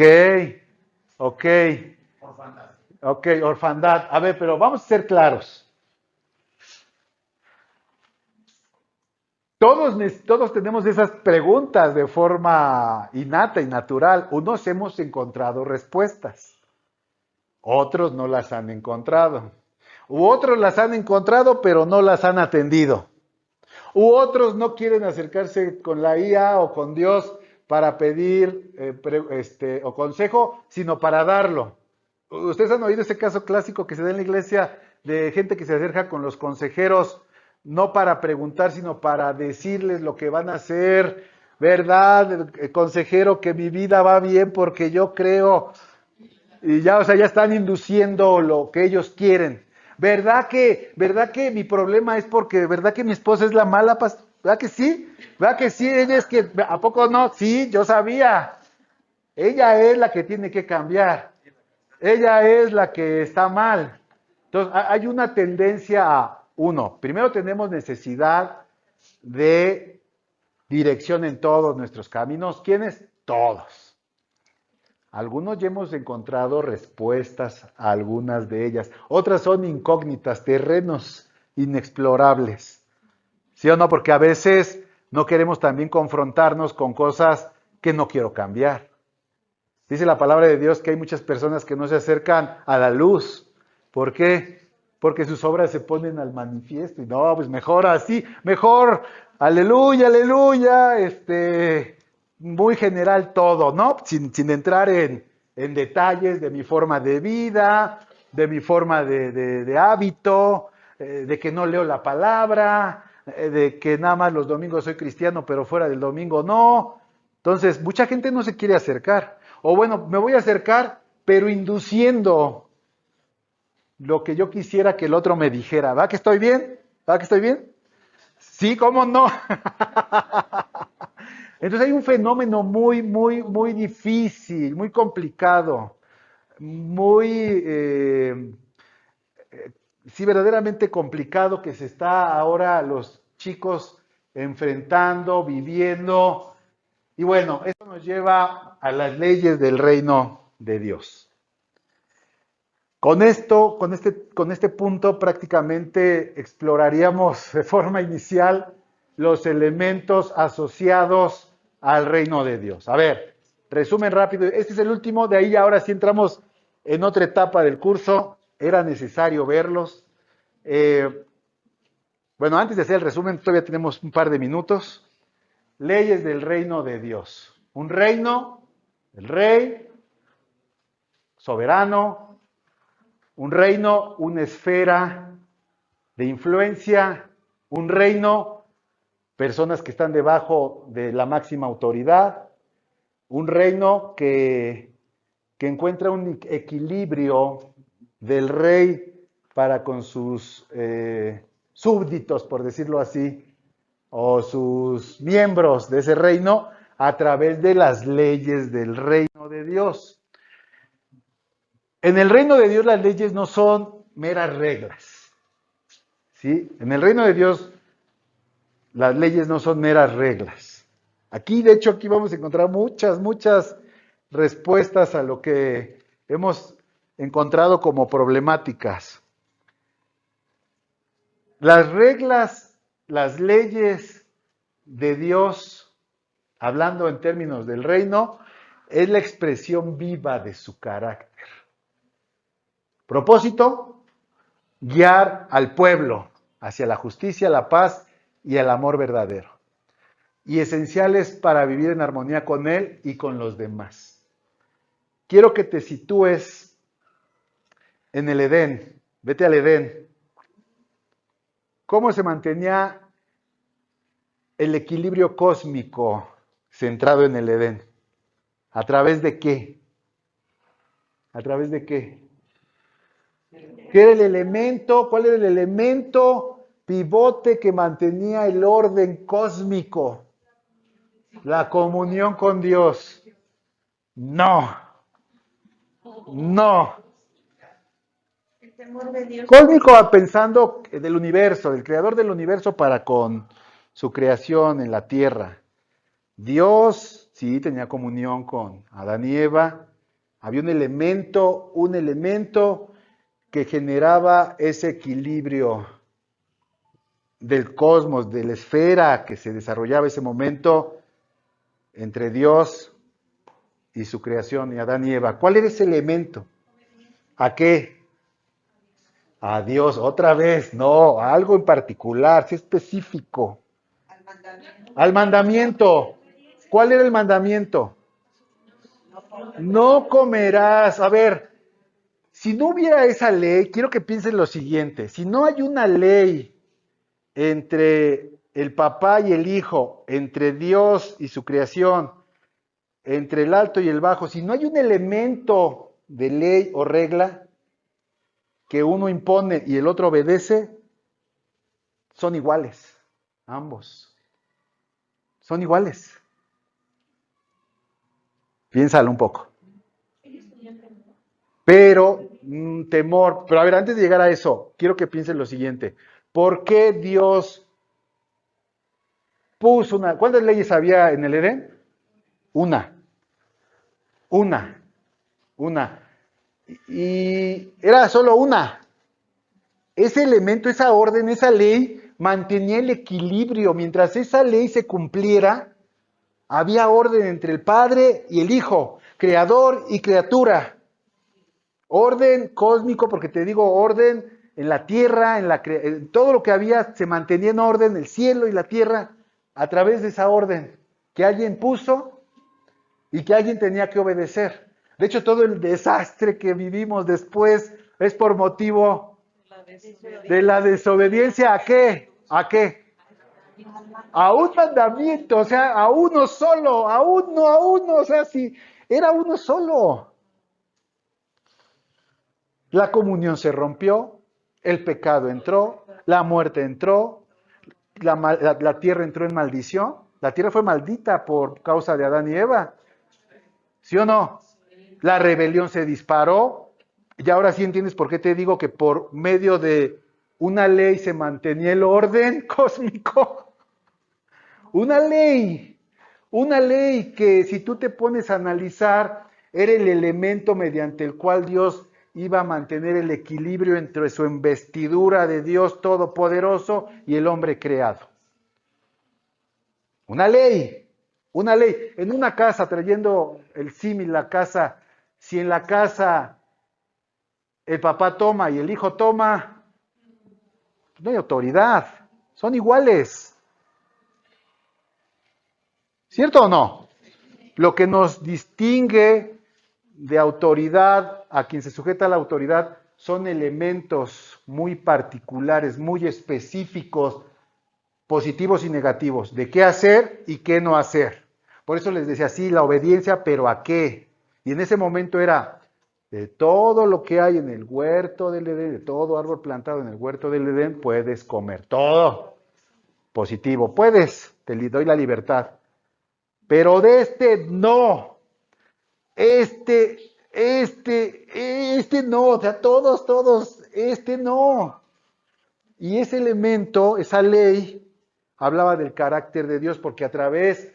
orfandad. A ver, pero vamos a ser claros. Todos tenemos esas preguntas de forma innata y natural. Unos hemos encontrado respuestas, otros no las han encontrado. U otros las han encontrado, pero no las han atendido. U otros no quieren acercarse con la IA o con Dios para pedir o consejo, sino para darlo. Ustedes han oído ese caso clásico que se da en la iglesia de gente que se acerca con los consejeros, no para preguntar, sino para decirles lo que van a hacer. ¿Verdad, consejero, que mi vida va bien porque yo creo? Y ya, o sea, ya están induciendo lo que ellos quieren. ¿Verdad que mi problema es porque, verdad que mi esposa es la mala? ¿Verdad que sí? ¿Verdad que sí? Ella es que, ¿a poco no? Sí, yo sabía. Ella es la que tiene que cambiar. Ella es la que está mal. Entonces, hay una tendencia a, primero tenemos necesidad de dirección en todos nuestros caminos. ¿Quiénes? Todos. Algunos ya hemos encontrado respuestas a algunas de ellas. Otras son incógnitas, terrenos inexplorables. ¿Sí o no? Porque a veces no queremos también confrontarnos con cosas que no quiero cambiar. Dice la palabra de Dios que hay muchas personas que no se acercan a la luz. ¿Por qué? Porque sus obras se ponen al manifiesto. Y no, pues mejor así, mejor, aleluya, aleluya, muy general todo, ¿no? Sin entrar en detalles de mi forma de vida, de mi forma de hábito, de que no leo la palabra, de que nada más los domingos soy cristiano, pero fuera del domingo no. Entonces, mucha gente no se quiere acercar. O bueno, me voy a acercar, pero induciendo lo que yo quisiera que el otro me dijera. ¿Va que estoy bien? ¿Va que estoy bien? Sí, ¿cómo no? Entonces hay un fenómeno muy, muy, muy difícil, muy complicado, muy, sí, verdaderamente complicado, que se está ahora los chicos enfrentando, viviendo. Y bueno, esto nos lleva a las leyes del reino de Dios. Con esto, con este punto prácticamente exploraríamos de forma inicial los elementos asociados al reino de Dios. A ver, resumen rápido. Este es el último, de ahí ahora sí entramos en otra etapa del curso. Era necesario verlos. Bueno, antes de hacer el resumen, todavía tenemos un par de minutos. Leyes del reino de Dios. Un reino, el rey, soberano, un reino, una esfera de influencia, un reino, personas que están debajo de la máxima autoridad, un reino que encuentra un equilibrio del rey para con sus súbditos, por decirlo así, o sus miembros de ese reino, a través de las leyes del reino de Dios. En el reino de Dios las leyes no son meras reglas, ¿sí? En el reino de Dios las leyes no son meras reglas. Aquí, de hecho, aquí vamos a encontrar muchas respuestas a lo que hemos encontrado como problemáticas. Las reglas, las leyes de Dios, hablando en términos del reino, es la expresión viva de su carácter. Propósito, guiar al pueblo hacia la justicia, la paz y el amor verdadero. Y esenciales para vivir en armonía con Él y con los demás. Quiero que te sitúes en el Edén. Vete al Edén. ¿Cómo se mantenía el equilibrio cósmico centrado en el Edén? ¿A través de qué? ¿A través de qué? ¿Qué era el elemento? ¿Cuál era el elemento pivote que mantenía el orden cósmico? La comunión con Dios. No. El temor de Dios. Cósmico pensando del universo, del creador del universo para con su creación en la tierra. Dios, sí, tenía comunión con Adán y Eva. Había un elemento que generaba ese equilibrio del cosmos, de la esfera que se desarrollaba ese momento entre Dios y su creación, y Adán y Eva. ¿Cuál era ese elemento? ¿A qué? A Dios, otra vez, no, a algo en particular, sí específico. Al mandamiento. ¿Cuál era el mandamiento? No comerás. A ver, si no hubiera esa ley, quiero que piensen lo siguiente, si no hay una ley entre el papá y el hijo, entre Dios y su creación, entre el alto y el bajo, si no hay un elemento de ley o regla que uno impone y el otro obedece, son iguales, ambos. Son iguales. Piénsalo un poco. Pero, temor. Pero a ver, antes de llegar a eso, quiero que piensen lo siguiente. ¿Por qué Dios puso una... ¿Cuántas leyes había en el Edén? Una. Y era solo una. Ese elemento, esa orden, esa ley mantenía el equilibrio. Mientras esa ley se cumpliera, había orden entre el Padre y el Hijo, creador y criatura. Orden cósmico, porque te digo orden en la tierra, en todo lo que había se mantenía en orden, el cielo y la tierra, a través de esa orden que alguien puso y que alguien tenía que obedecer. De hecho, todo el desastre que vivimos después es por motivo de la desobediencia. ¿A qué? ¿A qué? A un mandamiento, o sea, a uno solo, a uno, o sea, si era uno solo. La comunión se rompió, el pecado entró, la muerte entró, la tierra entró en maldición. La tierra fue maldita por causa de Adán y Eva. ¿Sí o no? La rebelión se disparó. Y ahora sí entiendes por qué te digo que por medio de una ley se mantenía el orden cósmico. Una ley que si tú te pones a analizar, era el elemento mediante el cual Dios iba a mantener el equilibrio entre su investidura de Dios Todopoderoso y el hombre creado. Una ley. En una casa, trayendo el símil, la casa, si en la casa el papá toma y el hijo toma, No hay autoridad, son iguales. ¿Cierto o no? Lo que nos distingue de autoridad a quien se sujeta a la autoridad son elementos muy particulares, muy específicos, positivos y negativos, de qué hacer y qué no hacer. Por eso les decía así, la obediencia, pero ¿a qué? Y en ese momento era de todo lo que hay en el huerto del Edén, de todo árbol plantado en el huerto del Edén, puedes comer todo. Positivo, puedes, te doy la libertad. Pero de este no. Este no, o sea, todos, este no. Y ese elemento, esa ley, hablaba del carácter de Dios, porque a través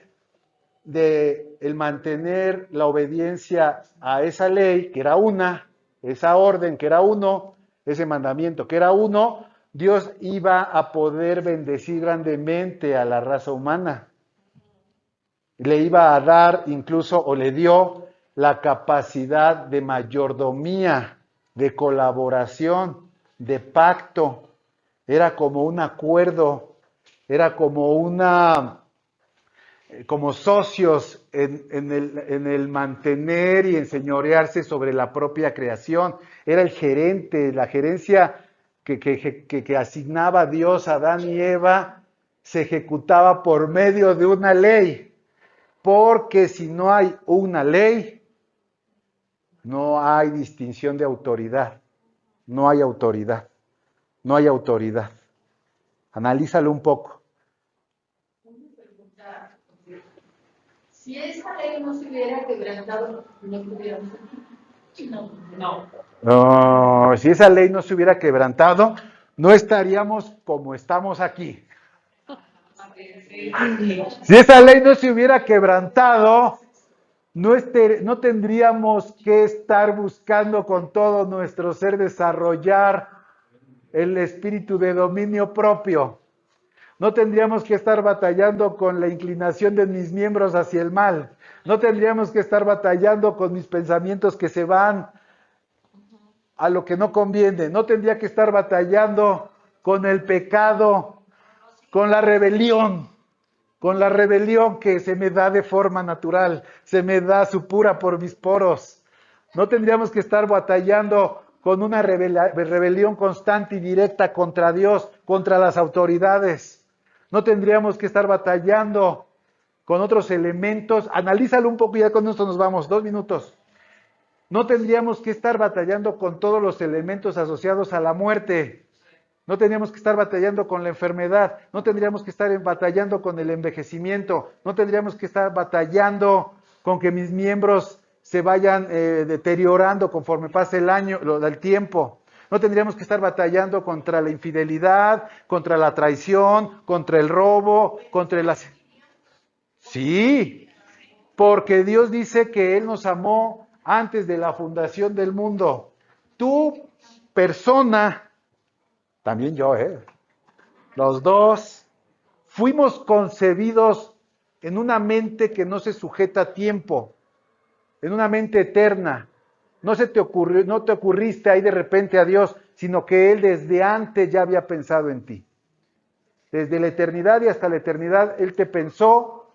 de el mantener la obediencia a esa ley, que era una, esa orden, que era uno, ese mandamiento, que era uno, Dios iba a poder bendecir grandemente a la raza humana. Le iba a dar incluso, o le dio, la capacidad de mayordomía, de colaboración, de pacto. Era como un acuerdo, era como socios en el mantener y enseñorearse sobre la propia creación. Era el gerente, la gerencia que asignaba Dios a Adán y Eva, se ejecutaba por medio de una ley. Porque si no hay una ley, no hay distinción de autoridad. No hay autoridad. No hay autoridad. Analízalo un poco. Si esa ley no se hubiera quebrantado, no estuviéramos aquí. No, si esa ley no se hubiera quebrantado, no estaríamos como estamos aquí. Si esa ley no se hubiera quebrantado, no tendríamos que estar buscando con todo nuestro ser desarrollar el espíritu de dominio propio. No tendríamos que estar batallando con la inclinación de mis miembros hacia el mal. No tendríamos que estar batallando con mis pensamientos que se van a lo que no conviene. No tendría que estar batallando con el pecado, con la rebelión que se me da de forma natural, se me da supura por mis poros. No tendríamos que estar batallando con una rebelión constante y directa contra Dios, contra las autoridades. No tendríamos que estar batallando con otros elementos. Analízalo un poco y ya con esto nos vamos, 2 minutos. No tendríamos que estar batallando con todos los elementos asociados a la muerte. No tendríamos que estar batallando con la enfermedad. No tendríamos que estar batallando con el envejecimiento. No tendríamos que estar batallando con que mis miembros se vayan deteriorando conforme pase el tiempo. No tendríamos que estar batallando contra la infidelidad, contra la traición, contra el robo, contra las... Sí, porque Dios dice que Él nos amó antes de la fundación del mundo. Tú, persona, también yo, los dos, fuimos concebidos en una mente que no se sujeta a tiempo, en una mente eterna. No te ocurriste ahí de repente a Dios, sino que Él desde antes ya había pensado en ti. Desde la eternidad y hasta la eternidad, Él te pensó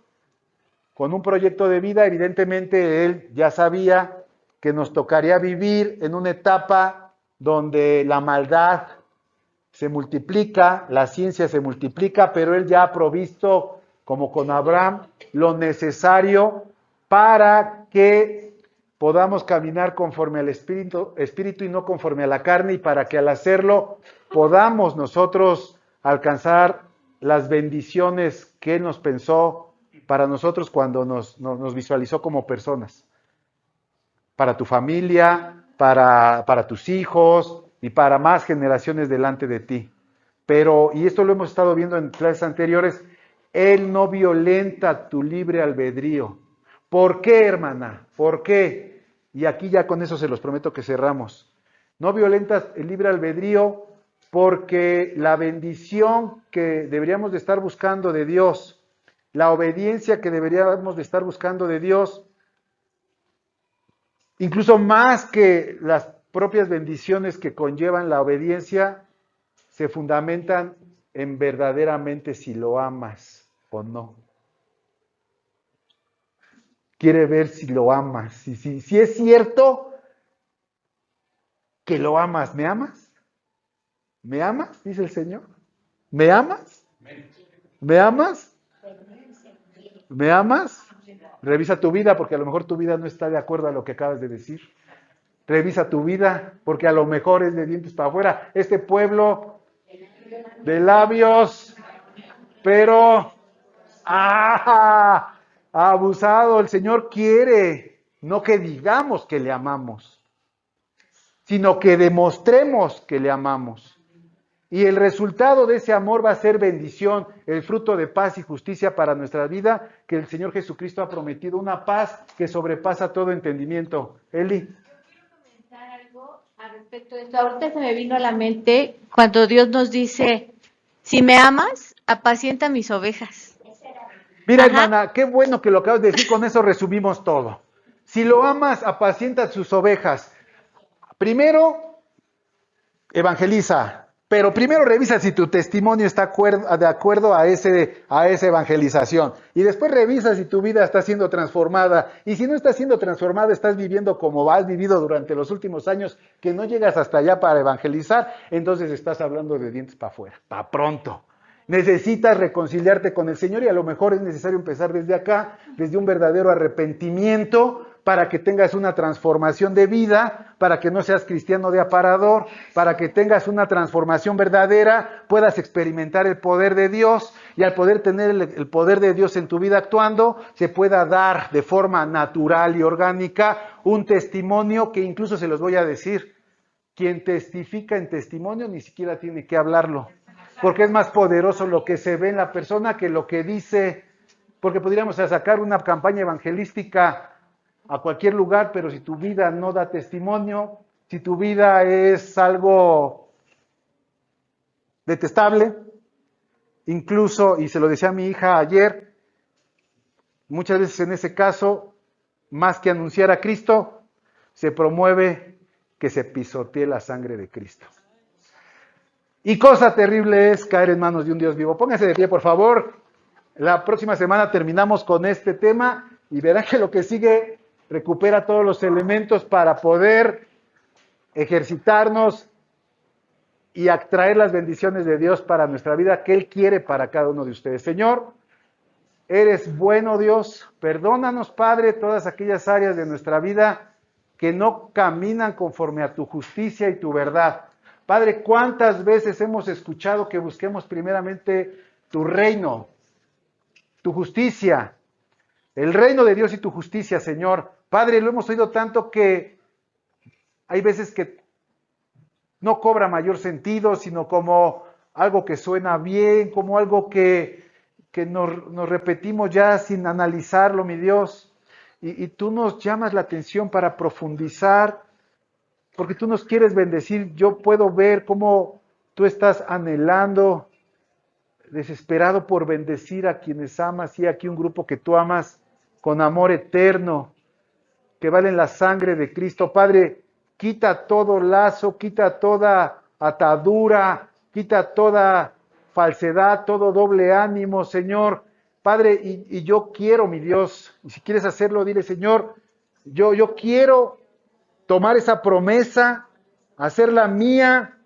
con un proyecto de vida. Evidentemente, Él ya sabía que nos tocaría vivir en una etapa donde la maldad se multiplica, la ciencia se multiplica, pero Él ya ha provisto, como con Abraham, lo necesario para que podamos caminar conforme al espíritu y no conforme a la carne, y para que al hacerlo podamos nosotros alcanzar las bendiciones que Él nos pensó para nosotros cuando nos visualizó como personas. Para tu familia, para tus hijos y para más generaciones delante de ti. Pero, y esto lo hemos estado viendo en clases anteriores, Él no violenta tu libre albedrío. ¿Por qué, hermana? ¿Por qué? Y aquí ya con eso se los prometo que cerramos. No violentas el libre albedrío porque la bendición que deberíamos de estar buscando de Dios, la obediencia que deberíamos de estar buscando de Dios, incluso más que las propias bendiciones que conllevan la obediencia, se fundamentan en verdaderamente si lo amas o no. Quiere ver si lo amas. Si es cierto que lo amas. ¿Me amas? ¿Me amas? Dice el Señor. ¿Me amas? ¿Me amas? ¿Me amas? Revisa tu vida, porque a lo mejor tu vida no está de acuerdo a lo que acabas de decir. Revisa tu vida, porque a lo mejor es de dientes para afuera. Este pueblo de labios, pero ha abusado. El Señor quiere, no que digamos que le amamos, sino que demostremos que le amamos. Y el resultado de ese amor va a ser bendición, el fruto de paz y justicia para nuestra vida, que el Señor Jesucristo ha prometido, una paz que sobrepasa todo entendimiento. Eli. Algo al respecto de esto. Ahorita se me vino a la mente cuando Dios nos dice, si me amas, apacienta mis ovejas. Mira, hermana, qué bueno que lo acabas de decir, con eso resumimos todo. Si lo amas, apacienta sus ovejas. Primero, evangeliza. Pero primero revisa si tu testimonio está de acuerdo a esa evangelización. Y después revisa si tu vida está siendo transformada. Y si no está siendo transformada, estás viviendo como has vivido durante los últimos años, que no llegas hasta allá para evangelizar, entonces estás hablando de dientes para afuera, para pronto. Necesitas reconciliarte con el Señor y a lo mejor es necesario empezar desde acá, desde un verdadero arrepentimiento, para que tengas una transformación de vida, para que no seas cristiano de aparador, para que tengas una transformación verdadera, puedas experimentar el poder de Dios y al poder tener el poder de Dios en tu vida actuando, se pueda dar de forma natural y orgánica un testimonio que incluso se los voy a decir. Quien testifica en testimonio ni siquiera tiene que hablarlo, porque es más poderoso lo que se ve en la persona que lo que dice, porque podríamos sacar una campaña evangelística a cualquier lugar, pero si tu vida no da testimonio, si tu vida es algo detestable, incluso, y se lo decía a mi hija ayer, muchas veces en ese caso, más que anunciar a Cristo, se promueve que se pisotee la sangre de Cristo. Y cosa terrible es caer en manos de un Dios vivo. Pónganse de pie, por favor. La próxima semana terminamos con este tema y verán que lo que sigue recupera todos los elementos para poder ejercitarnos y atraer las bendiciones de Dios para nuestra vida que Él quiere para cada uno de ustedes. Señor, eres bueno, Dios. Perdónanos, Padre, todas aquellas áreas de nuestra vida que no caminan conforme a tu justicia y tu verdad. Padre, ¿cuántas veces hemos escuchado que busquemos primeramente tu reino, tu justicia, el reino de Dios y tu justicia, Señor? Padre, lo hemos oído tanto que hay veces que no cobra mayor sentido, sino como algo que suena bien, como algo que nos repetimos ya sin analizarlo, mi Dios. Y tú nos llamas la atención para profundizar, porque tú nos quieres bendecir. Yo puedo ver cómo tú estás anhelando, desesperado por bendecir a quienes amas, y aquí un grupo que tú amas con amor eterno, que valen la sangre de Cristo. Padre, quita todo lazo, quita toda atadura, quita toda falsedad, todo doble ánimo, Señor. Padre, y yo quiero, mi Dios, y si quieres hacerlo, dile, Señor, yo quiero tomar esa promesa, hacerla mía.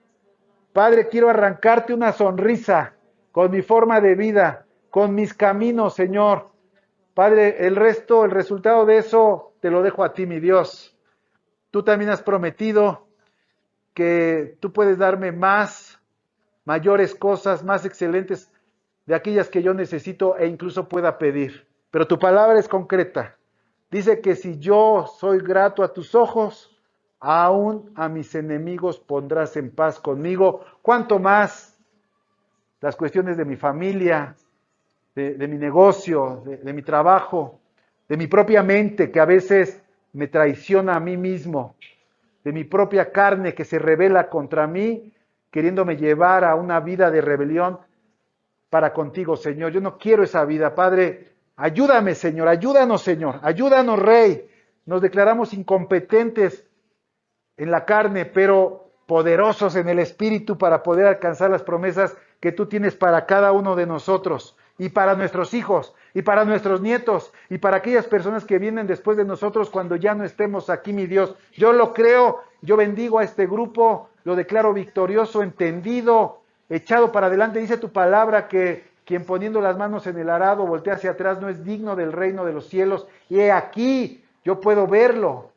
Padre, quiero arrancarte una sonrisa con mi forma de vida, con mis caminos, Señor. Padre, el resultado de eso, te lo dejo a ti, mi Dios. Tú también has prometido que tú puedes darme mayores cosas, más excelentes de aquellas que yo necesito e incluso pueda pedir. Pero tu palabra es concreta. Dice que si yo soy grato a tus ojos, aún a mis enemigos pondrás en paz conmigo. ¿Cuánto más las cuestiones de mi familia, de mi negocio, de mi trabajo, de mi propia mente que a veces me traiciona a mí mismo, de mi propia carne que se rebela contra mí, queriéndome llevar a una vida de rebelión para contigo, Señor? Yo no quiero esa vida, Padre. Ayúdame, Señor, ayúdanos, Rey. Nos declaramos incompetentes en la carne, pero poderosos en el Espíritu para poder alcanzar las promesas que tú tienes para cada uno de nosotros y para nuestros hijos y para nuestros nietos y para aquellas personas que vienen después de nosotros cuando ya no estemos aquí, mi Dios. Yo lo creo, yo bendigo a este grupo, lo declaro victorioso, entendido, echado para adelante. Dice tu palabra que quien poniendo las manos en el arado voltea hacia atrás no es digno del reino de los cielos. Y he aquí, yo puedo verlo.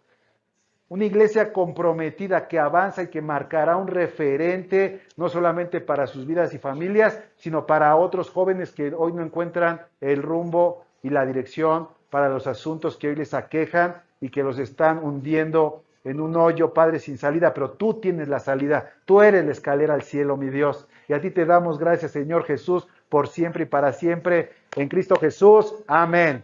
Una iglesia comprometida que avanza y que marcará un referente, no solamente para sus vidas y familias, sino para otros jóvenes que hoy no encuentran el rumbo y la dirección para los asuntos que hoy les aquejan y que los están hundiendo en un hoyo, Padre, sin salida. Pero tú tienes la salida, tú eres la escalera al cielo, mi Dios. Y a ti te damos gracias, Señor Jesús, por siempre y para siempre. En Cristo Jesús. Amén.